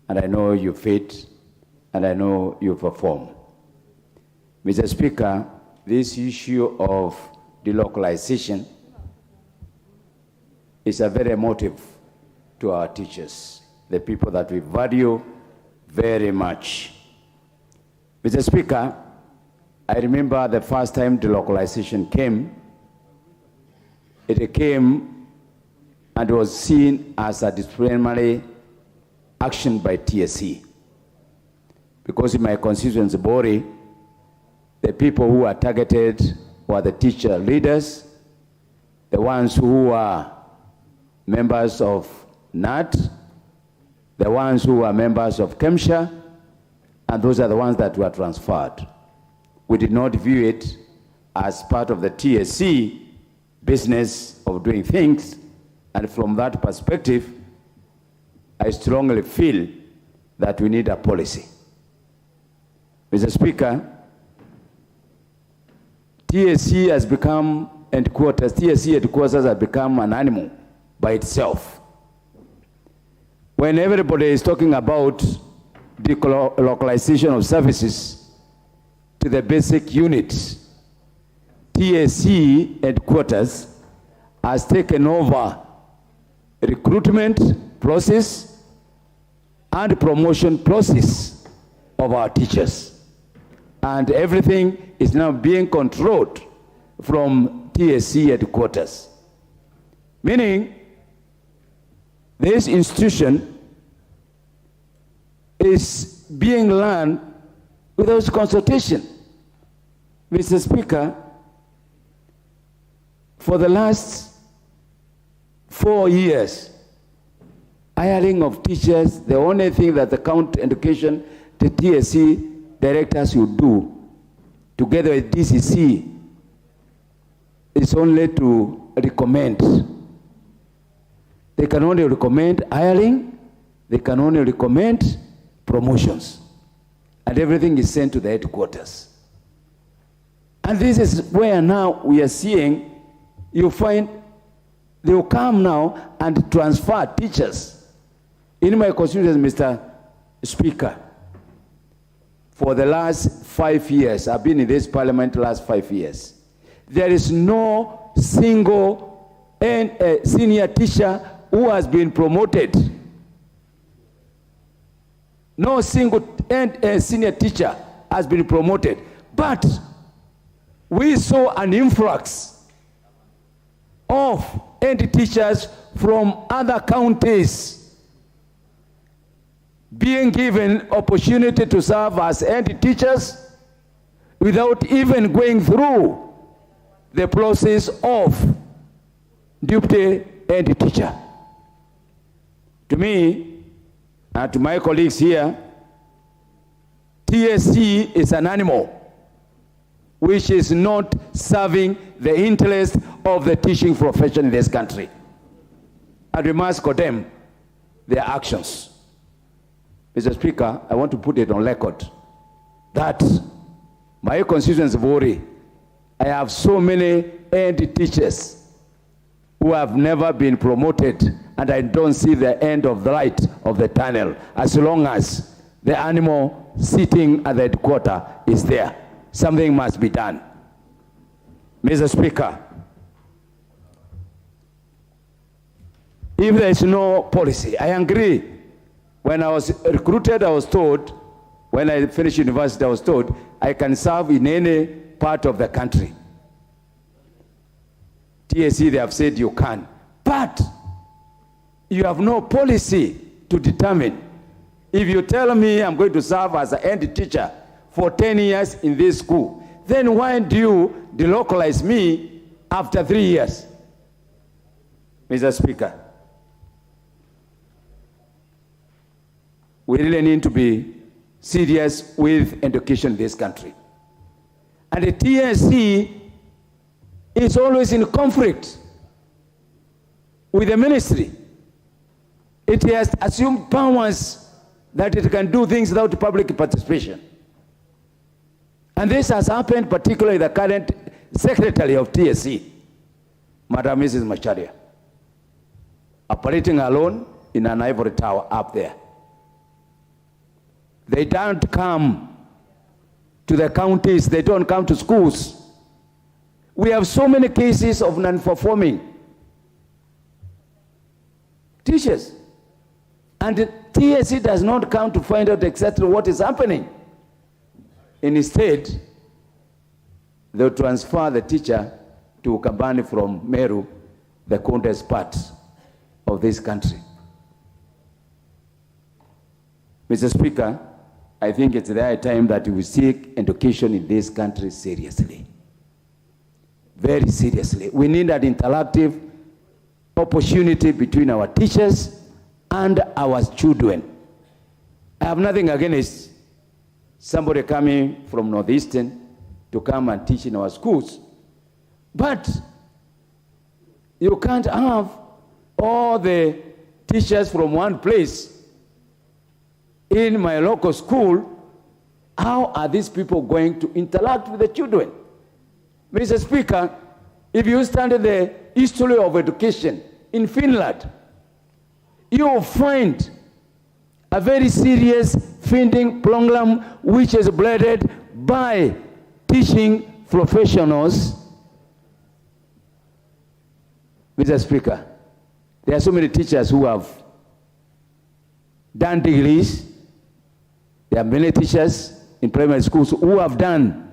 And I know you fit, and I know you perform. Mr. Speaker, this issue of delocalization is a very emotive to our teachers, the people that we value very much. Mr. Speaker, I remember the first time delocalization came, it came and was seen as a disciplinary action by TSC. Because in my constituency body, the people who were targeted were the teacher leaders, the ones who were members of NAT, the ones who were members of KEMSHA, and those are the ones that were transferred. We did not view it as part of the TSC business of doing things, and from that perspective, I strongly feel that we need a policy. Mr. Speaker, TSC has become headquarters, TSC headquarters has become an animal by itself. When everybody is talking about delocalization of services to the basic units, TSC headquarters has taken over recruitment process and promotion process of our teachers. And everything is now being controlled from TSC headquarters. Meaning, this institution is being run without consultation. Mr. Speaker, for the last 4 years, hiring of teachers, the only thing that the county education, the TSC directors would do, together with DCC, is only to recommend. They can only recommend hiring, they can only recommend promotions, and everything is sent to the headquarters. And this is where now we are seeing, you find they will come now and transfer teachers. In my constituency, Mr. Speaker, for the last 5 years, I've been in this parliament the last 5 years, there is no single senior teacher who has been promoted. No single senior teacher has been promoted. But we saw an influx of end teachers from other counties being given opportunity to serve as end teachers without even going through the process of deputy head teacher. To me, and to my colleagues here, TSC is an animal which is not serving the interest of the teaching profession in this country. And we must condemn their actions. Mr. Speaker, I want to put it on record that my constituency worry, I have so many end teachers who have never been promoted, and I don't see the end of the light of the tunnel as long as the animal sitting at the headquarters is there. Something must be done. Mr. Speaker, if there is no policy, I agree. When I was recruited, I was told, when I finished university, I was told, I can serve in any part of the country. TSC, they have said you can. But You have no policy to determine. If you tell me I'm going to serve as an head teacher for 10 years in this school, then why do you delocalize me after 3 years? Mr. Speaker, we really need to be serious with education in this country. And the TSC is always in conflict with the ministry. It has assumed powers that it can do things without public participation. And this has happened particularly the current secretary of TSC, Madam Mrs. Macharia, operating alone in an ivory tower up there. They don't come to the counties, they don't come to schools. We have so many cases of non-performing teachers. And the TSC does not come to find out exactly what is happening. Instead, they'll transfer the teacher to Ukambani from Meru, the coldest part of this country. Mr. Speaker, I think it's the high time that we seek education in this country seriously. Very seriously. We need an interactive opportunity between our teachers and our children. I have nothing against somebody coming from Northeastern to come and teach in our schools. But you can't have all the teachers from one place in my local school. How are these people going to interact with the children? Mr. Speaker, if you study the history of education in Finland, you will find a very serious feeding program which is blended by teaching professionals. Mr. Speaker, there are so many teachers who have done degrees. There are many teachers in primary schools who have done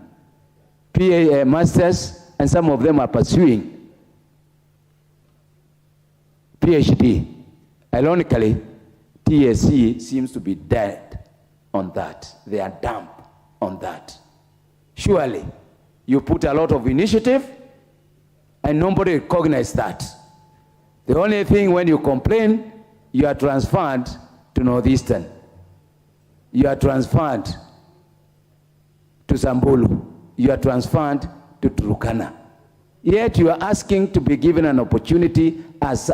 masters, and some of them are pursuing PhD. Ironically, TSC seems to be dead on that. They are dumb on that. Surely, you put a lot of initiative and nobody recognizes that. The only thing when you complain, you are transferred to Northeastern. You are transferred to Samburu. You are transferred to Turkana. Yet you are asking to be given an opportunity as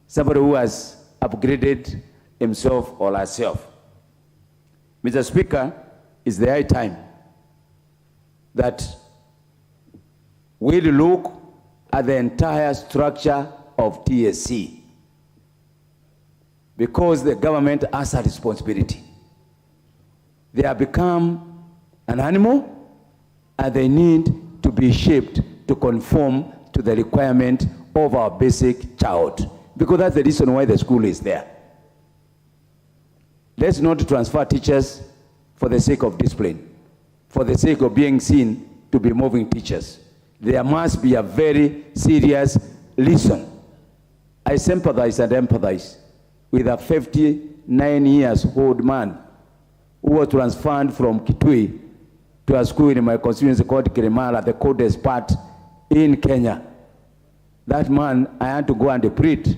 somebody who has upgraded himself or herself. Mr. Speaker, it's the high time that we look at the entire structure of TSC, because the government has a responsibility. They have become an animal and they need to be shaped to conform to the requirement of our basic child, because that's the reason why the school is there. Let's not transfer teachers for the sake of discipline, for the sake of being seen to be moving teachers. There must be a very serious lesson. I sympathize and empathize with a 59-year-old man who was transferred from Kitui to a school in my constituency called Kirimara, the coldest part in Kenya. That man, I had to go and plead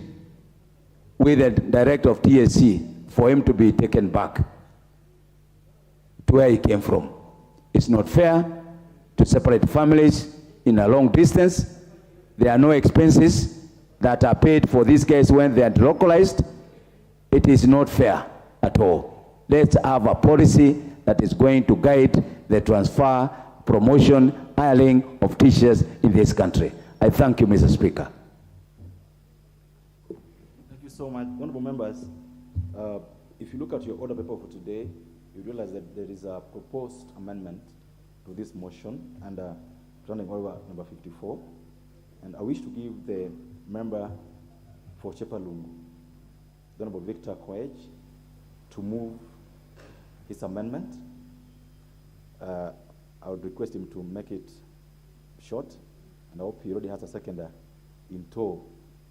with the director of TSC for him to be taken back to where he came from. It's not fair to separate families in a long distance. There are no expenses that are paid for these guys when they are localized. It is not fair at all. Let's have a policy that is going to guide the transfer, promotion, hiring of teachers in this country. I thank you, Mr. Speaker. Thank you so much. Honorable members, if you look at your order paper for today, you realize that there is a proposed amendment to this motion under standing order number 54. And I wish to give the member for Chepalungu, the Honorable Victor Koech, to move his amendment. I would request him to make it short, and I hope he already has a seconder in tow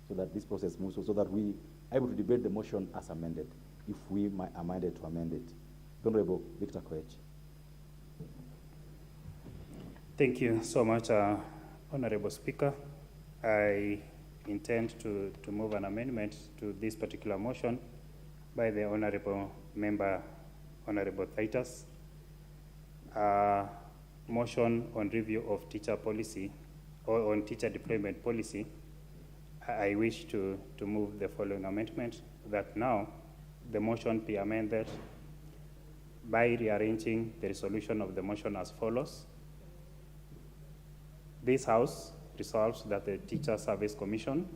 so that this process moves, so that we are able to debate the motion as amended, if we are minded to amend it. The Honorable Victor Koech. Thank you so much, Honorable Speaker. I intend to move an amendment to this particular motion by the Honorable Member, Honorable Titus. Motion on review of teacher policy, or on teacher deployment policy. I wish to move the following amendment, that now the motion be amended by rearranging the resolution of the motion as follows. This House resolves that the Teacher Service Commission,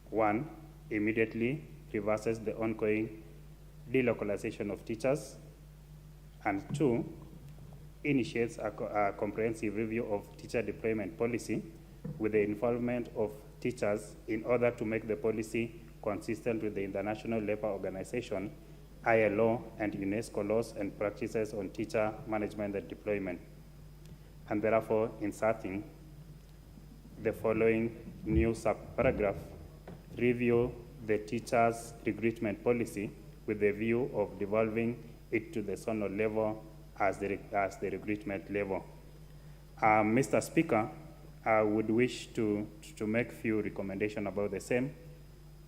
1, immediately reverses the ongoing delocalization of teachers, and 2, initiates a comprehensive review of teacher deployment policy with the involvement of teachers in order to make the policy consistent with the International Labour Organization, ILO, and UNESCO laws and practices on teacher management and deployment, and therefore inserting the following new subparagraph: review the teachers' recruitment policy with the view of devolving it to the zonal level as the recruitment level. Mr. Speaker, I would wish to make few recommendations about the same.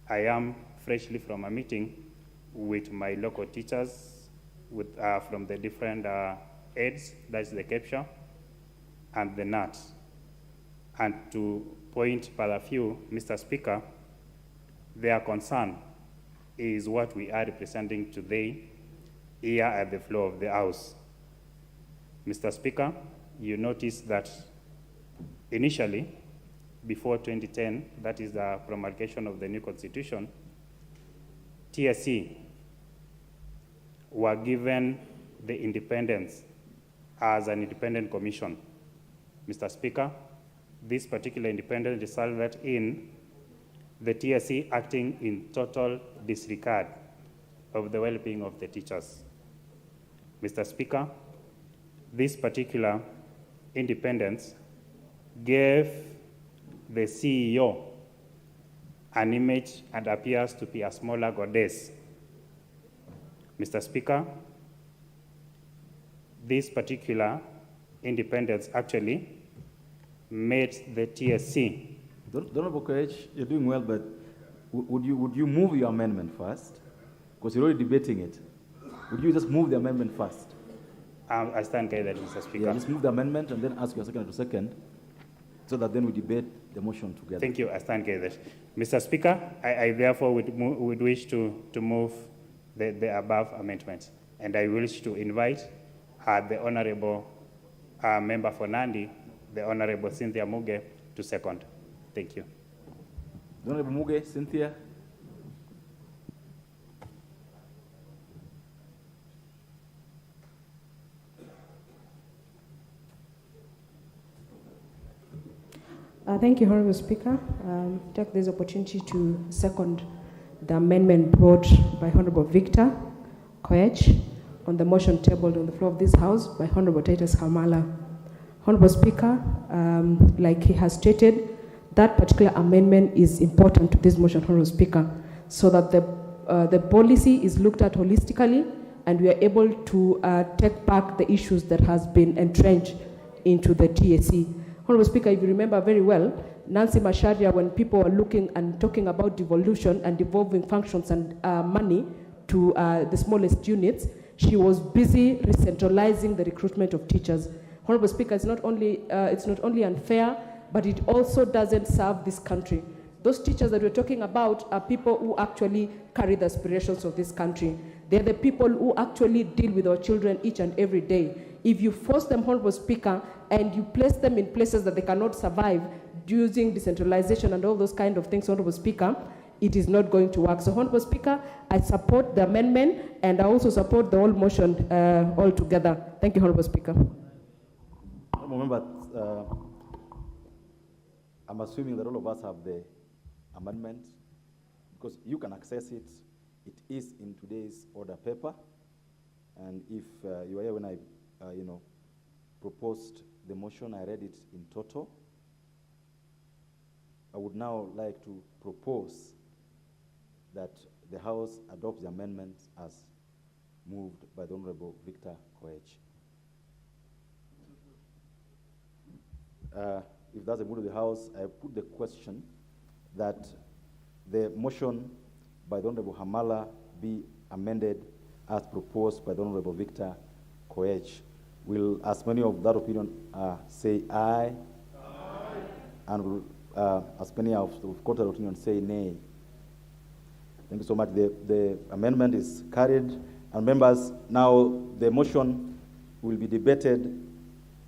I am freshly from a meeting with my local teachers from the different aids, that's the capture, and the NAT. And to point but a few, Mr. Speaker, their concern is what we are representing today here at the floor of the House. Mr. Speaker, you notice that initially, before 2010, that is the promulgation of the new constitution, TSC were given the independence as an independent commission. Mr. Speaker, this particular independence resulted in the TSC acting in total disregard of the well-being of the teachers. Mr. Speaker, this particular independence gave the CEO an image and appears to be a smaller goddess. Mr. Speaker, this particular independence actually made the TSC. Honorable Koech, you're doing well, but would you move your amendment first? Because you're already debating it. Would you just move the amendment first? I stand guided, Mr. Speaker. Yeah, just move the amendment and then ask your second to second, so that then we debate the motion together. Thank you. I stand guided. Mr. Speaker, I therefore would wish to move the above amendment, and I wish to invite the Honorable Member for Nandi, the Honorable Cynthia Muge, to second. Thank you. The Honorable Muge, Cynthia. Thank you, Honorable Speaker. Take this opportunity to second the amendment brought by Honorable Victor Koech on the motion tabled on the floor of this House by Honorable Titus Kamala. Honorable Speaker, like he has stated, that particular amendment is important to this motion, Honorable Speaker, so that the policy is looked at holistically and we are able to take back the issues that has been entrenched into the TSC. Honorable Speaker, if you remember very well, Nancy Macharia, when people were looking and talking about devolution and devolving functions and money to the smallest units, she was busy re-centralizing the recruitment of teachers. Honorable Speaker, it's not only unfair, but it also doesn't serve this country. Those teachers that we're talking about are people who actually carry the aspirations of this country. They're the people who actually deal with our children each and every day. If you force them, Honorable Speaker, and you place them in places that they cannot survive using decentralization and all those kind of things, Honorable Speaker, it is not going to work. So, Honorable Speaker, I support the amendment and I also support the whole motion altogether. Thank you, Honorable Speaker. Remember, I'm assuming that all of us have the amendment because you can access it. It is in today's order paper. And if you were here when I proposed the motion, I read it in total. I would now like to propose that the House adopts the amendments as moved by the Honorable Victor Koech. If that's a move of the House, I put the question that the motion by the Honorable Hamala be amended as proposed by the Honorable Victor Koech. Will, as many of that opinion say aye? Aye. And will, as many of contrary opinion say nay? Thank you so much. The amendment is carried. And members, now the motion will be debated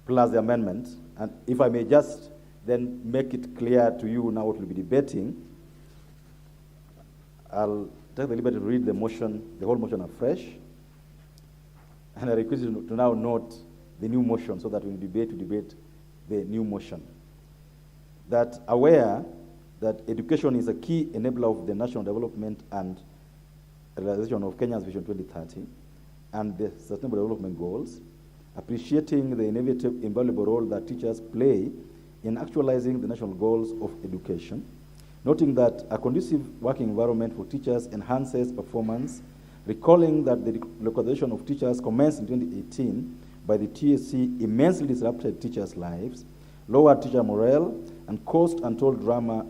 plus the amendment. And if I may just then make it clear to you now what we'll be debating, I'll take the liberty to read the motion, the whole motion afresh. And I request you to now note the new motion so that when we debate the new motion. That aware that education is a key enabler of the national development and realization of Kenya's Vision 2030 and the Sustainable Development Goals, appreciating the invaluable role that teachers play in actualizing the national goals of education, noting that a conducive working environment for teachers enhances performance, recalling that the localization of teachers commenced in 2018 by the TSC immensely disrupted teachers' lives, lowered teacher morale, and caused untold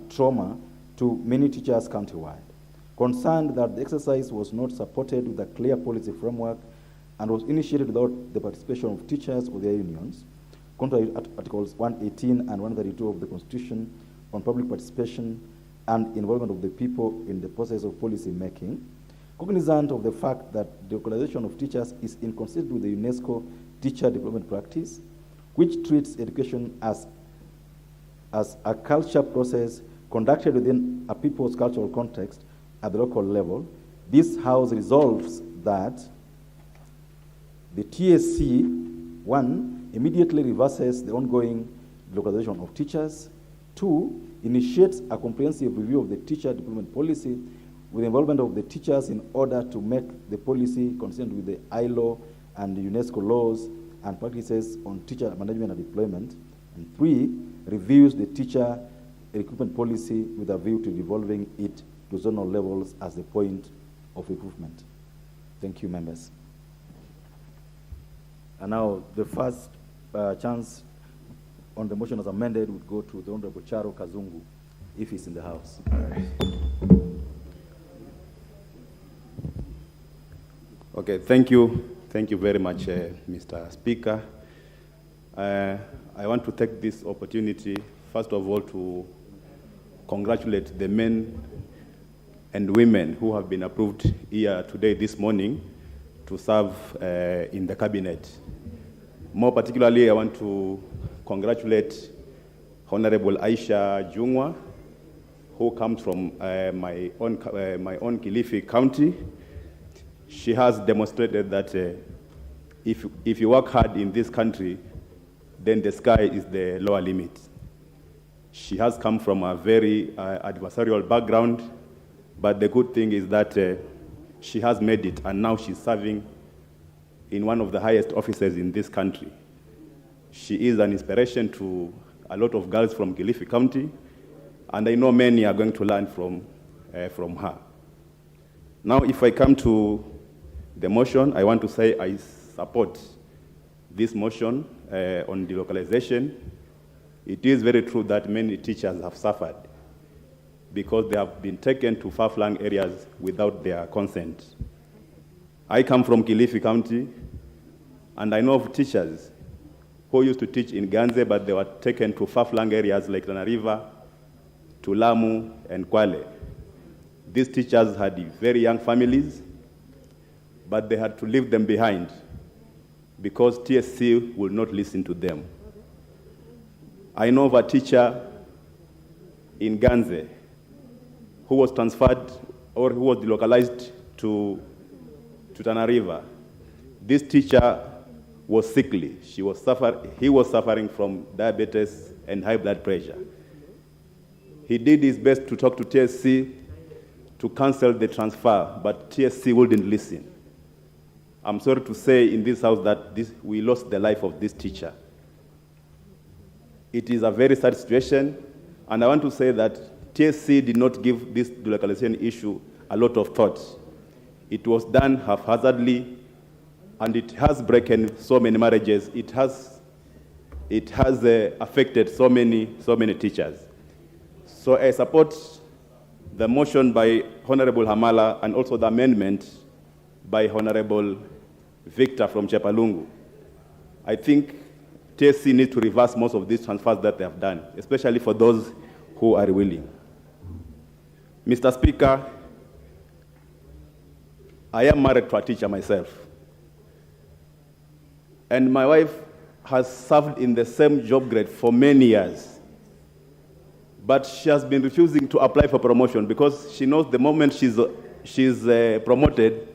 trauma to many teachers countrywide. Concerned that the exercise was not supported with a clear policy framework and was initiated without the participation of teachers or their unions, contrary to Articles 118 and 132 of the Constitution on public participation and involvement of the people in the process of policy making, cognizant of the fact that the localization of teachers is inconsistent with the UNESCO teacher development practice, which treats education as a culture process conducted within a people's cultural context at the local level, this House resolves that the TSC, 1, immediately reverses the ongoing localization of teachers, 2, initiates a comprehensive review of the teacher development policy with the involvement of the teachers in order to make the policy consistent with the ILO and the UNESCO laws and practices on teacher management and deployment, and 3, reviews the teacher recruitment policy with a view to devolving it to zonal levels as the point of improvement. Thank you, members. And now the first chance on the motion as amended would go to the Honorable Charo Kazungu, if he's in the House. Okay, thank you. Thank you very much, Mr. Speaker. I want to take this opportunity, first of all, to congratulate the men and women who have been approved here today, this morning, to serve in the cabinet. More particularly, I want to congratulate Honorable Aisha Jungwa, who comes from my own Kilifi County. She has demonstrated that if you work hard in this country, then the sky is the lower limit. She has come from a very adversarial background, but the good thing is that she has made it, and now she's serving in one of the highest offices in this country. She is an inspiration to a lot of girls from Kilifi County, and I know many are going to learn from her. Now, if I come to the motion, I want to say I support this motion on delocalization. It is very true that many teachers have suffered because they have been taken to far-flung areas without their consent. I come from Kilifi County, and I know of teachers who used to teach in Ganze, but they were taken to far-flung areas like Tana River, to Lamu, and Kwale. These teachers had very young families, but they had to leave them behind because TSC will not listen to them. I know of a teacher in Ganze who was transferred or who was delocalized to Tana River. This teacher was sickly. He was suffering from diabetes and high blood pressure. He did his best to talk to TSC to cancel the transfer, but TSC wouldn't listen. I'm sorry to say in this house that we lost the life of this teacher. It is a very sad situation, And I want to say that TSC did not give this delocalization issue a lot of thought. It was done haphazardly, and it has broken so many marriages. It has affected so many teachers. So I support the motion by Honorable Hamala and also the amendment by Honorable Victor from Chepalungu. I think TSC needs to reverse most of these transfers that they have done, especially for those who are willing. Mr. Speaker, I am married to a teacher myself. And my wife has served in the same job grade for many years. But she has been refusing to apply for promotion because she knows the moment she's promoted,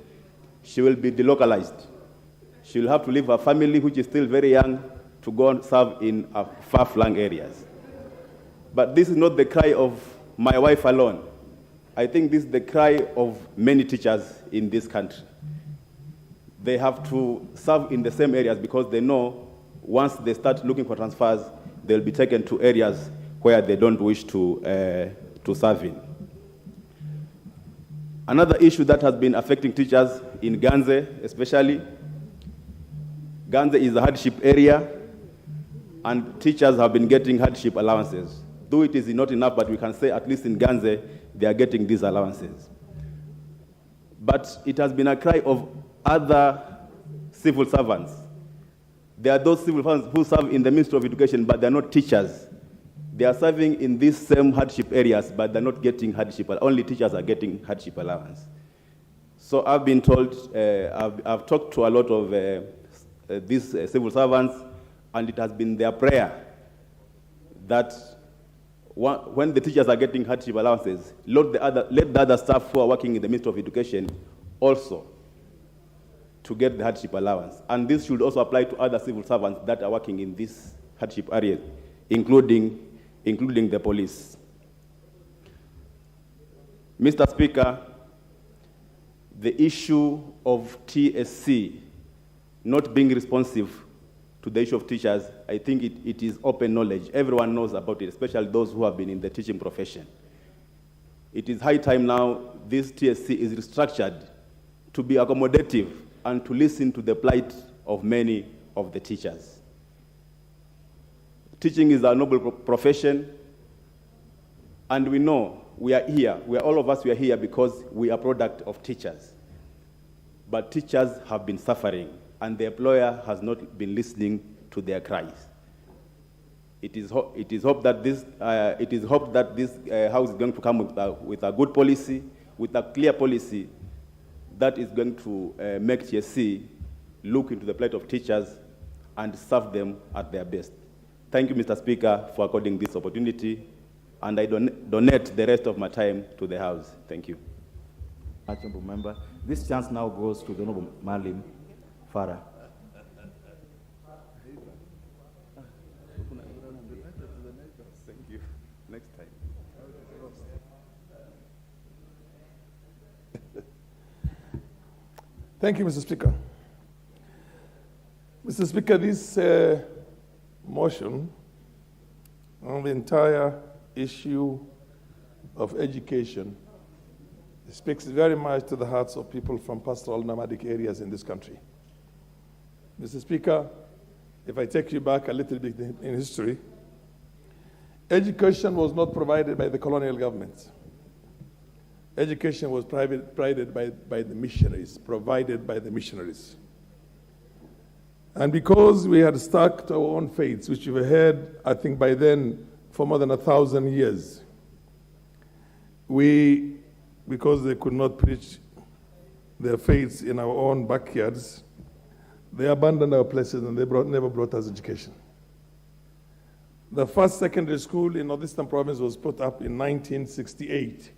she will be delocalized. She will have to leave her family, which is still very young, to go and serve in far-flung areas. But this is not the cry of my wife alone. I think this is the cry of many teachers in this country. They have to serve in the same areas because they know once they start looking for transfers, they'll be taken to areas where they don't wish to serve in. Another issue that has been affecting teachers in Ganze, especially, Ganze is a hardship area, and teachers have been getting hardship allowances. Though it is not enough, but we can say at least in Ganze, they are getting these allowances. But it has been a cry of other civil servants. There are those civil servants who serve in the Ministry of Education, but they're not teachers. They are serving in these same hardship areas, but they're not getting hardship. Only teachers are getting hardship allowance. So I've been told, I've talked to a lot of these civil servants, and it has been their prayer that when the teachers are getting hardship allowances, let the other staff who are working in the Ministry of Education also to get the hardship allowance. And this should also apply to other civil servants that are working in these hardship areas, including the police. Mr. Speaker, the issue of TSC not being responsive to the issue of teachers, I think it is open knowledge. Everyone knows about it, especially those who have been in the teaching profession. It is high time now this TSC is restructured to be accommodative and to listen to the plight of many of the teachers. Teaching is a noble profession, and we know we are here. All of us are here because we are product of teachers. But teachers have been suffering, and the employer has not been listening to their cries. It is hoped that this House is going to come with a good policy, with a clear policy that is going to make TSC look into the plight of teachers and serve them at their best. Thank you, Mr. Speaker, for according this opportunity, and I donate the rest of my time to the House. Thank you. Honourable Member, this chance now goes to the Honourable Malim Farah. Thank you. Next time. Thank you, Mr. Speaker. Mr. Speaker, this motion on the entire issue of education speaks very much to the hearts of people from pastoral nomadic areas in this country. Mr. Speaker, if I take you back a little bit in history, education was not provided by the colonial government. Education was provided by the missionaries, provided by the missionaries. And because we had stuck to our own faiths, which we've had, I think by then, for more than 1,000 years, because they could not preach their faiths in our own backyards, they abandoned our places and they never brought us education. The first secondary school in Northeastern Province was put up in 1968.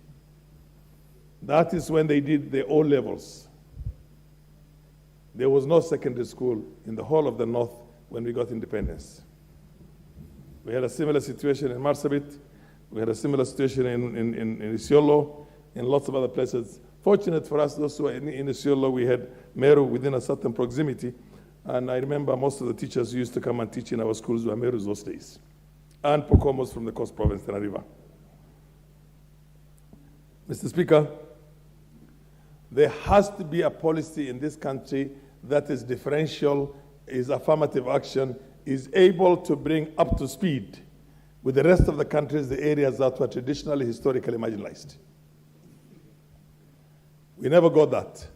That is when they did the O-levels. There was no secondary school in the whole of the North when we got independence. We had a similar situation in Marsabit. We had a similar situation in Isiolo, in lots of other places. Fortunate for us, those who were in Isiolo, we had Meru within a certain proximity. And I remember most of the teachers who used to come and teach in our schools were Merus those days. and Pokomos from the Coast Province, Tana River. Mr. Speaker, there has to be a policy in this country that is differential, is affirmative action, is able to bring up to speed with the rest of the countries the areas that were traditionally, historically marginalized. We never got that.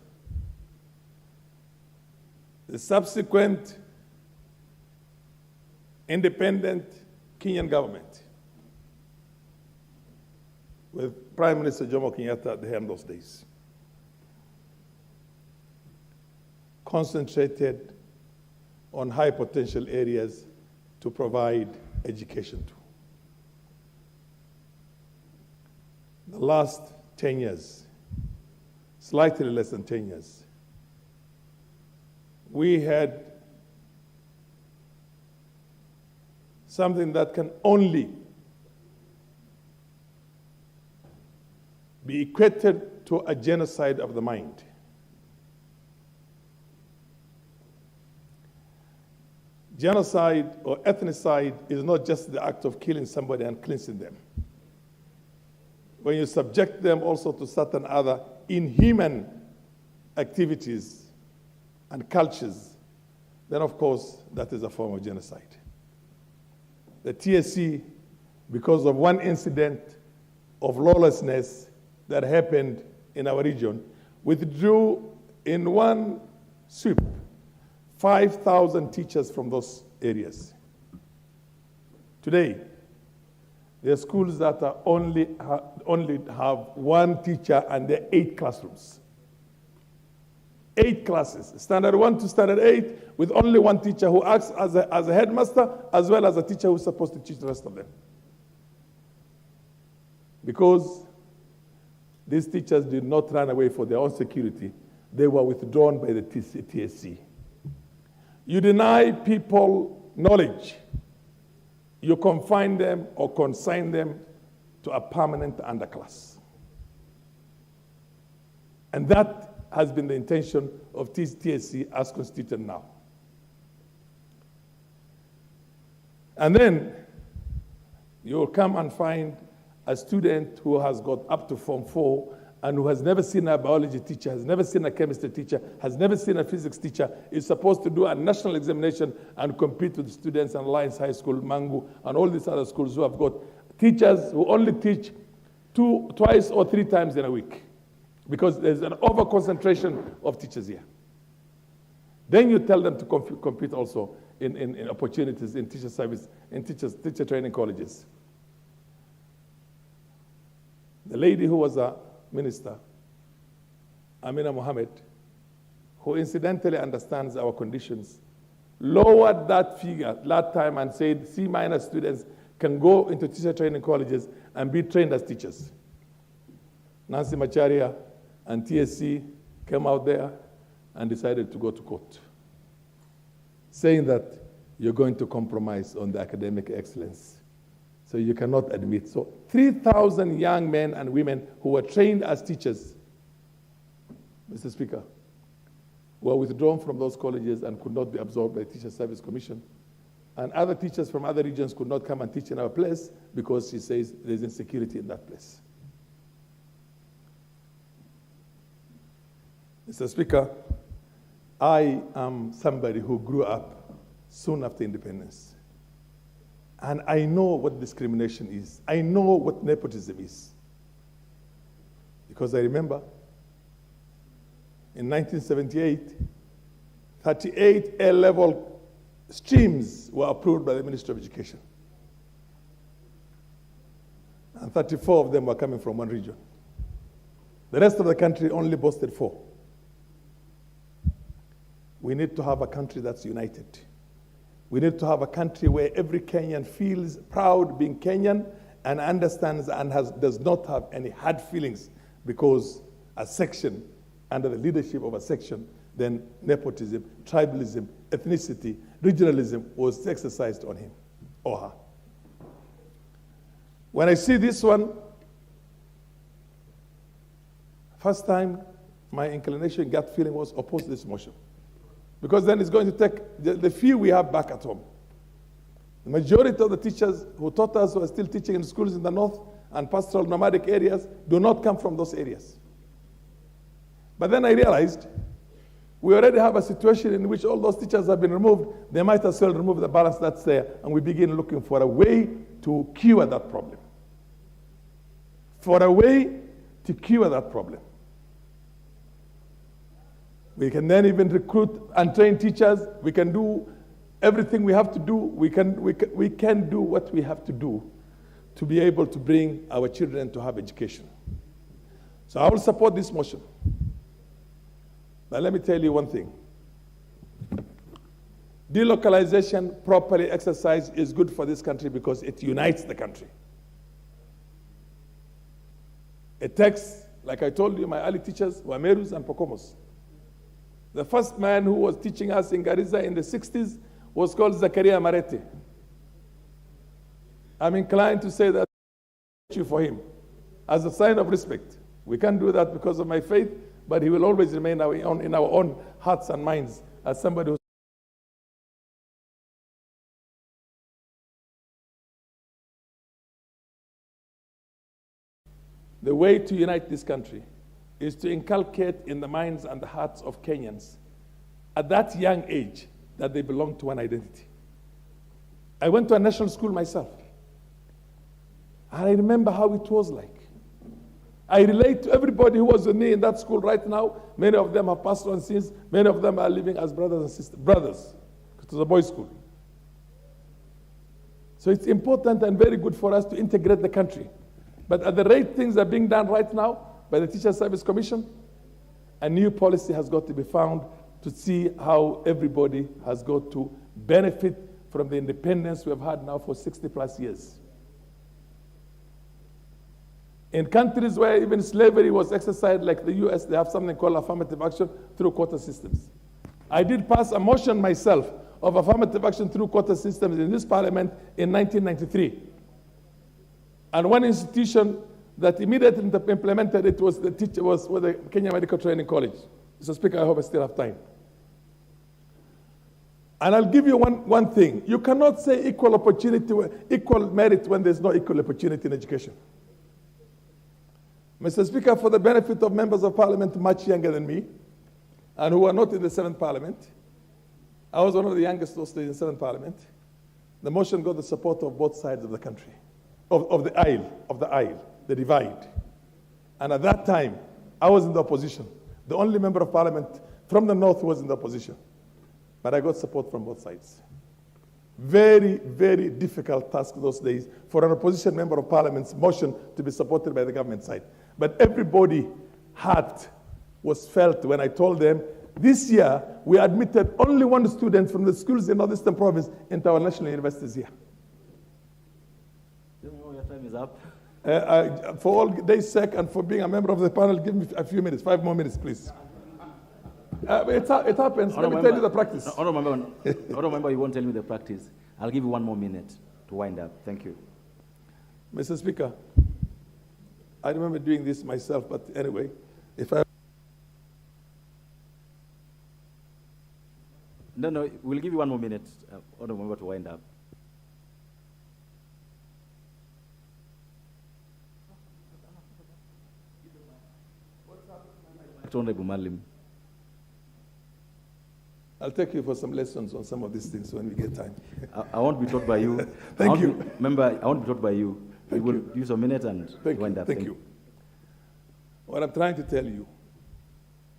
The subsequent independent Kenyan government, with Prime Minister Jomo Kenyatta at the helm those days, concentrated on high potential areas to provide education to. The last 10 years, slightly less than 10 years, we had something that can only be equated to a genocide of the mind. Genocide or ethnocide is not just the act of killing somebody and cleansing them. When you subject them also to certain other inhuman activities and cultures, then of course that is a form of genocide. The TSC, because of one incident of lawlessness that happened in our region, withdrew in one sweep 5,000 teachers from those areas. Today, there are schools that are only have one teacher and there are 8 classrooms. 8 classes, standard 1 to standard 8, with only one teacher who acts as a headmaster, as well as a teacher who's supposed to teach the rest of them. Because these teachers did not run away for their own security, they were withdrawn by the TSC. You deny people knowledge, you confine them or consign them to a permanent underclass. And that has been the intention of TSC as constituted now. And then you'll come and find a student who has got up to Form 4 and who has never seen a biology teacher, has never seen a chemistry teacher, has never seen a physics teacher, is supposed to do a national examination and compete with students in Alliance High School, Mangu, and all these other schools who have got teachers who only teach twice or 3 times in a week, because there's an over-concentration of teachers here. Then you tell them to compete also in opportunities in teacher service, in teacher training colleges. The lady who was a minister, Amina Mohammed, who incidentally understands our conditions, lowered that figure that time and said C- students can go into teacher training colleges and be trained as teachers. Nancy Macharia and TSC came out there and decided to go to court, saying that you're going to compromise on the academic excellence. So you cannot admit. So 3,000 young men and women who were trained as teachers, Mr. Speaker, were withdrawn from those colleges and could not be absorbed by the Teacher Service Commission. And other teachers from other regions could not come and teach in our place because she says there's insecurity in that place. Mr. Speaker, I am somebody who grew up soon after independence. And I know what discrimination is. I know what nepotism is. Because I remember in 1978, 38 A-level streams were approved by the Ministry of Education. And 34 of them were coming from one region. The rest of the country only boasted 4. We need to have a country that's united. We need to have a country where every Kenyan feels proud being Kenyan and understands and does not have any hard feelings because a section, under the leadership of a section, then nepotism, tribalism, ethnicity, regionalism was exercised on him or her. When I see this one, first time my inclination, gut feeling was oppose this motion. Because then it's going to take the few we have back at home. The majority of the teachers who taught us, who are still teaching in schools in the north and pastoral nomadic areas, do not come from those areas. But then I realized we already have a situation in which all those teachers have been removed. They might as well remove the balance that's there, and we begin looking for a way to cure that problem. For a way to cure that problem. We can then even recruit and train teachers. We can do everything we have to do. We can do what we have to do to be able to bring our children to have education. So I will support this motion. But let me tell you one thing. Delocalization, properly exercised, is good for this country because it unites the country. It takes, like I told you, my early teachers were Merus and Pokomos. The first man who was teaching us in Garissa in the 60s was called Zakaria Marete. I'm inclined to say that for him as a sign of respect. We can't do that because of my faith, but he will always remain in our own hearts and minds as somebody who. The way to unite this country is to inculcate in the minds and the hearts of Kenyans at that young age that they belong to one identity. I went to a national school myself, and I remember how it was like. I relate to everybody who was with me in that school right now. Many of them have passed on since. Many of them are living as brothers and sisters. Brothers, it was a boys' school. So it's important and very good for us to integrate the country. But at the rate things are being done right now by the Teacher Service Commission, a new policy has got to be found to see how everybody has got to benefit from the independence we have had now for 60 plus years. In countries where even slavery was exercised, like the US, they have something called affirmative action through quota systems. I did pass a motion myself of affirmative action through quota systems in this parliament in 1993. And one institution that immediately implemented it was the Kenya Medical Training College. Mr. Speaker, I hope I still have time. And I'll give you one thing. You cannot say equal opportunity, equal merit when there's no equal opportunity in education. Mr. Speaker, for the benefit of members of parliament much younger than me, and who are not in the 7th parliament, I was one of the youngest those days in the 7th parliament. The motion got the support of both sides of the country, of the aisle, the divide. And at that time, I was in the opposition. The only member of parliament from the north who was in the opposition. But I got support from both sides. Very, very difficult task those days for an opposition member of parliament's motion to be supported by the government side. But everybody's heart was felt when I told them, this year we admitted only one student from the schools in Northeastern Province into our national universities here. Your time is up. For all days' sake and for being a member of the panel, give me a few minutes, 5 more minutes, please. It happens. Let me tell you the practice. Honourable Member, you won't tell me the practice. I'll give you 1 more minute to wind up. Thank you. Mr. Speaker, I remember doing this myself, but anyway, No, we'll give you 1 more minute, Honourable Member, to wind up. Honourable Malim. I'll take you for some lessons on some of these things when we get time. I won't be taught by you. Thank you. Member, I won't be taught by you. We will use a minute and wind up. Thank you. What I'm trying to tell you,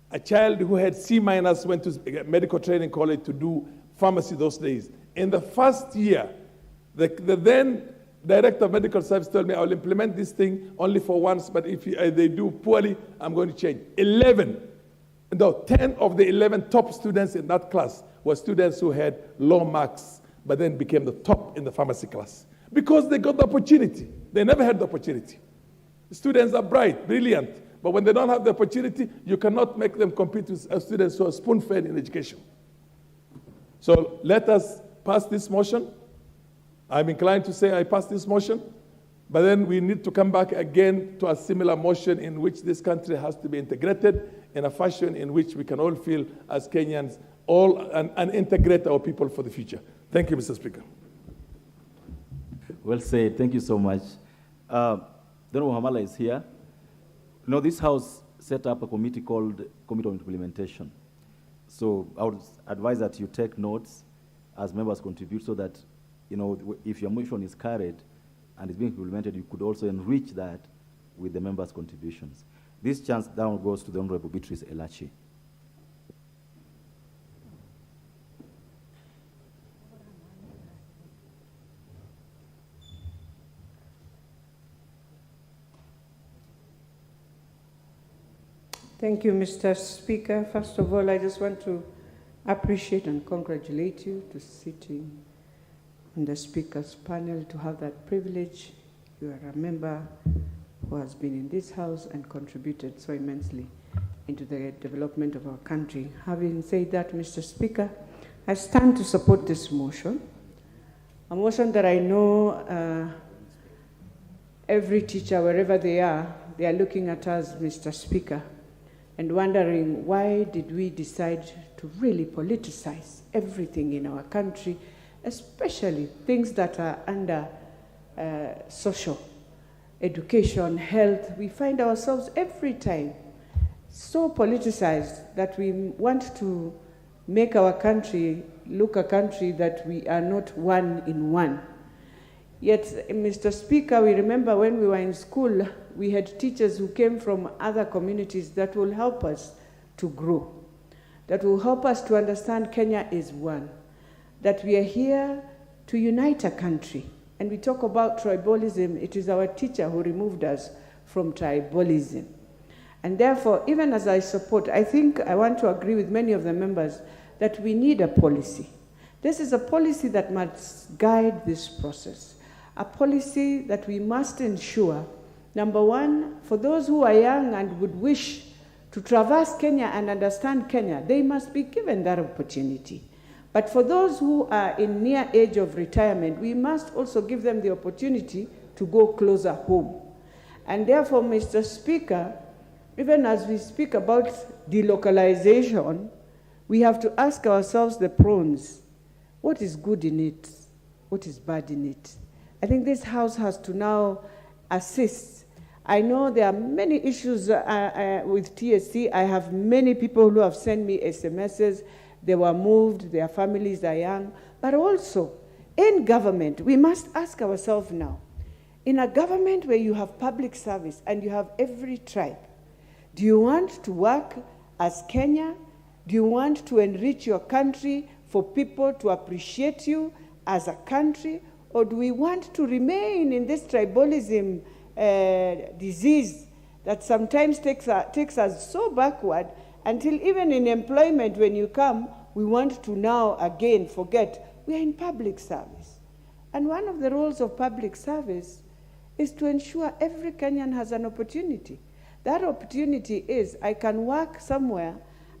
a child who had C- went to medical training college to do pharmacy those days. In the first year, the then director of medical service told me, I will implement this thing only for once, but if they do poorly, I'm going to change. 10 of the 11 top students in that class were students who had low marks, but then became the top in the pharmacy class. Because they got the opportunity. They never had the opportunity. Students are bright, brilliant, but when they don't have the opportunity, you cannot make them compete with students who are spoon-fed in education. So let us pass this motion. I'm inclined to say I pass this motion, but then we need to come back again to a similar motion in which this country has to be integrated in a fashion in which we can all feel as Kenyans and integrate our people for the future. Thank you, Mr. Speaker. Well said. Thank you so much. Honorable Hamala is here. You know, this House set up a committee called Committee on Implementation. So I would advise that you take notes as members contribute so that, you know, if your motion is carried and is being implemented, you could also enrich that with the members' contributions. This chance down goes to the Honorable Beatrice Elachi. Thank you, Mr. Speaker. First of all, I just want to appreciate and congratulate you to sitting in the Speaker's panel, to have that privilege. You are a member who has been in this House and contributed so immensely into the development of our country. Having said that, Mr. Speaker, I stand to support this motion, a motion that I know every teacher, wherever they are looking at us, Mr. Speaker, and wondering why did we decide to really politicize everything in our country, especially things that are under social, education, health. We find ourselves every time so politicized that we want to make our country look a country that we are not one in one. Yet, Mr. Speaker, we remember when we were in school, we had teachers who came from other communities that will help us to grow, that will help us to understand Kenya is one, that we are here to unite a country. And we talk about tribalism, it is our teacher who removed us from tribalism. And therefore, even as I support, I think I want to agree with many of the members that we need a policy. This is a policy that must guide this process. A policy that we must ensure, number one, for those who are young and would wish to traverse Kenya and understand Kenya, they must be given that opportunity. But for those who are in near age of retirement, we must also give them the opportunity to go closer home. And therefore, Mr. Speaker, even as we speak about delocalization, we have to ask ourselves the pros. What is good in it? What is bad in it? I think this House has to now assist. I know there are many issues with TSC. I have many people who have sent me SMSs. They were moved, their families are young. But also, in government, we must ask ourselves now, in a government where you have public service and you have every tribe, do you want to work as Kenya? Do you want to enrich your country for people to appreciate you as a country? Or do we want to remain in this tribalism disease that sometimes takes us so backward until even in employment, when you come, we want to now again forget we are in public service. And one of the roles of public service is to ensure every Kenyan has an opportunity. That opportunity is I can work somewhere,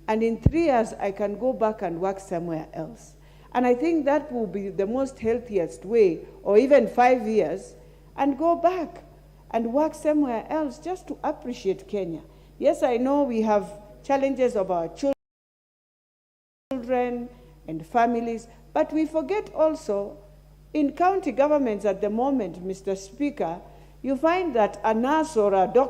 and in 3 years I can go back and work somewhere else. And I think that will be the most healthiest way, or even 5 years, and go back and work somewhere else just to appreciate Kenya. Yes, I know we have challenges of our children and families, but we forget also in county governments at the moment, Mr. Speaker, you find that a nurse or a doctor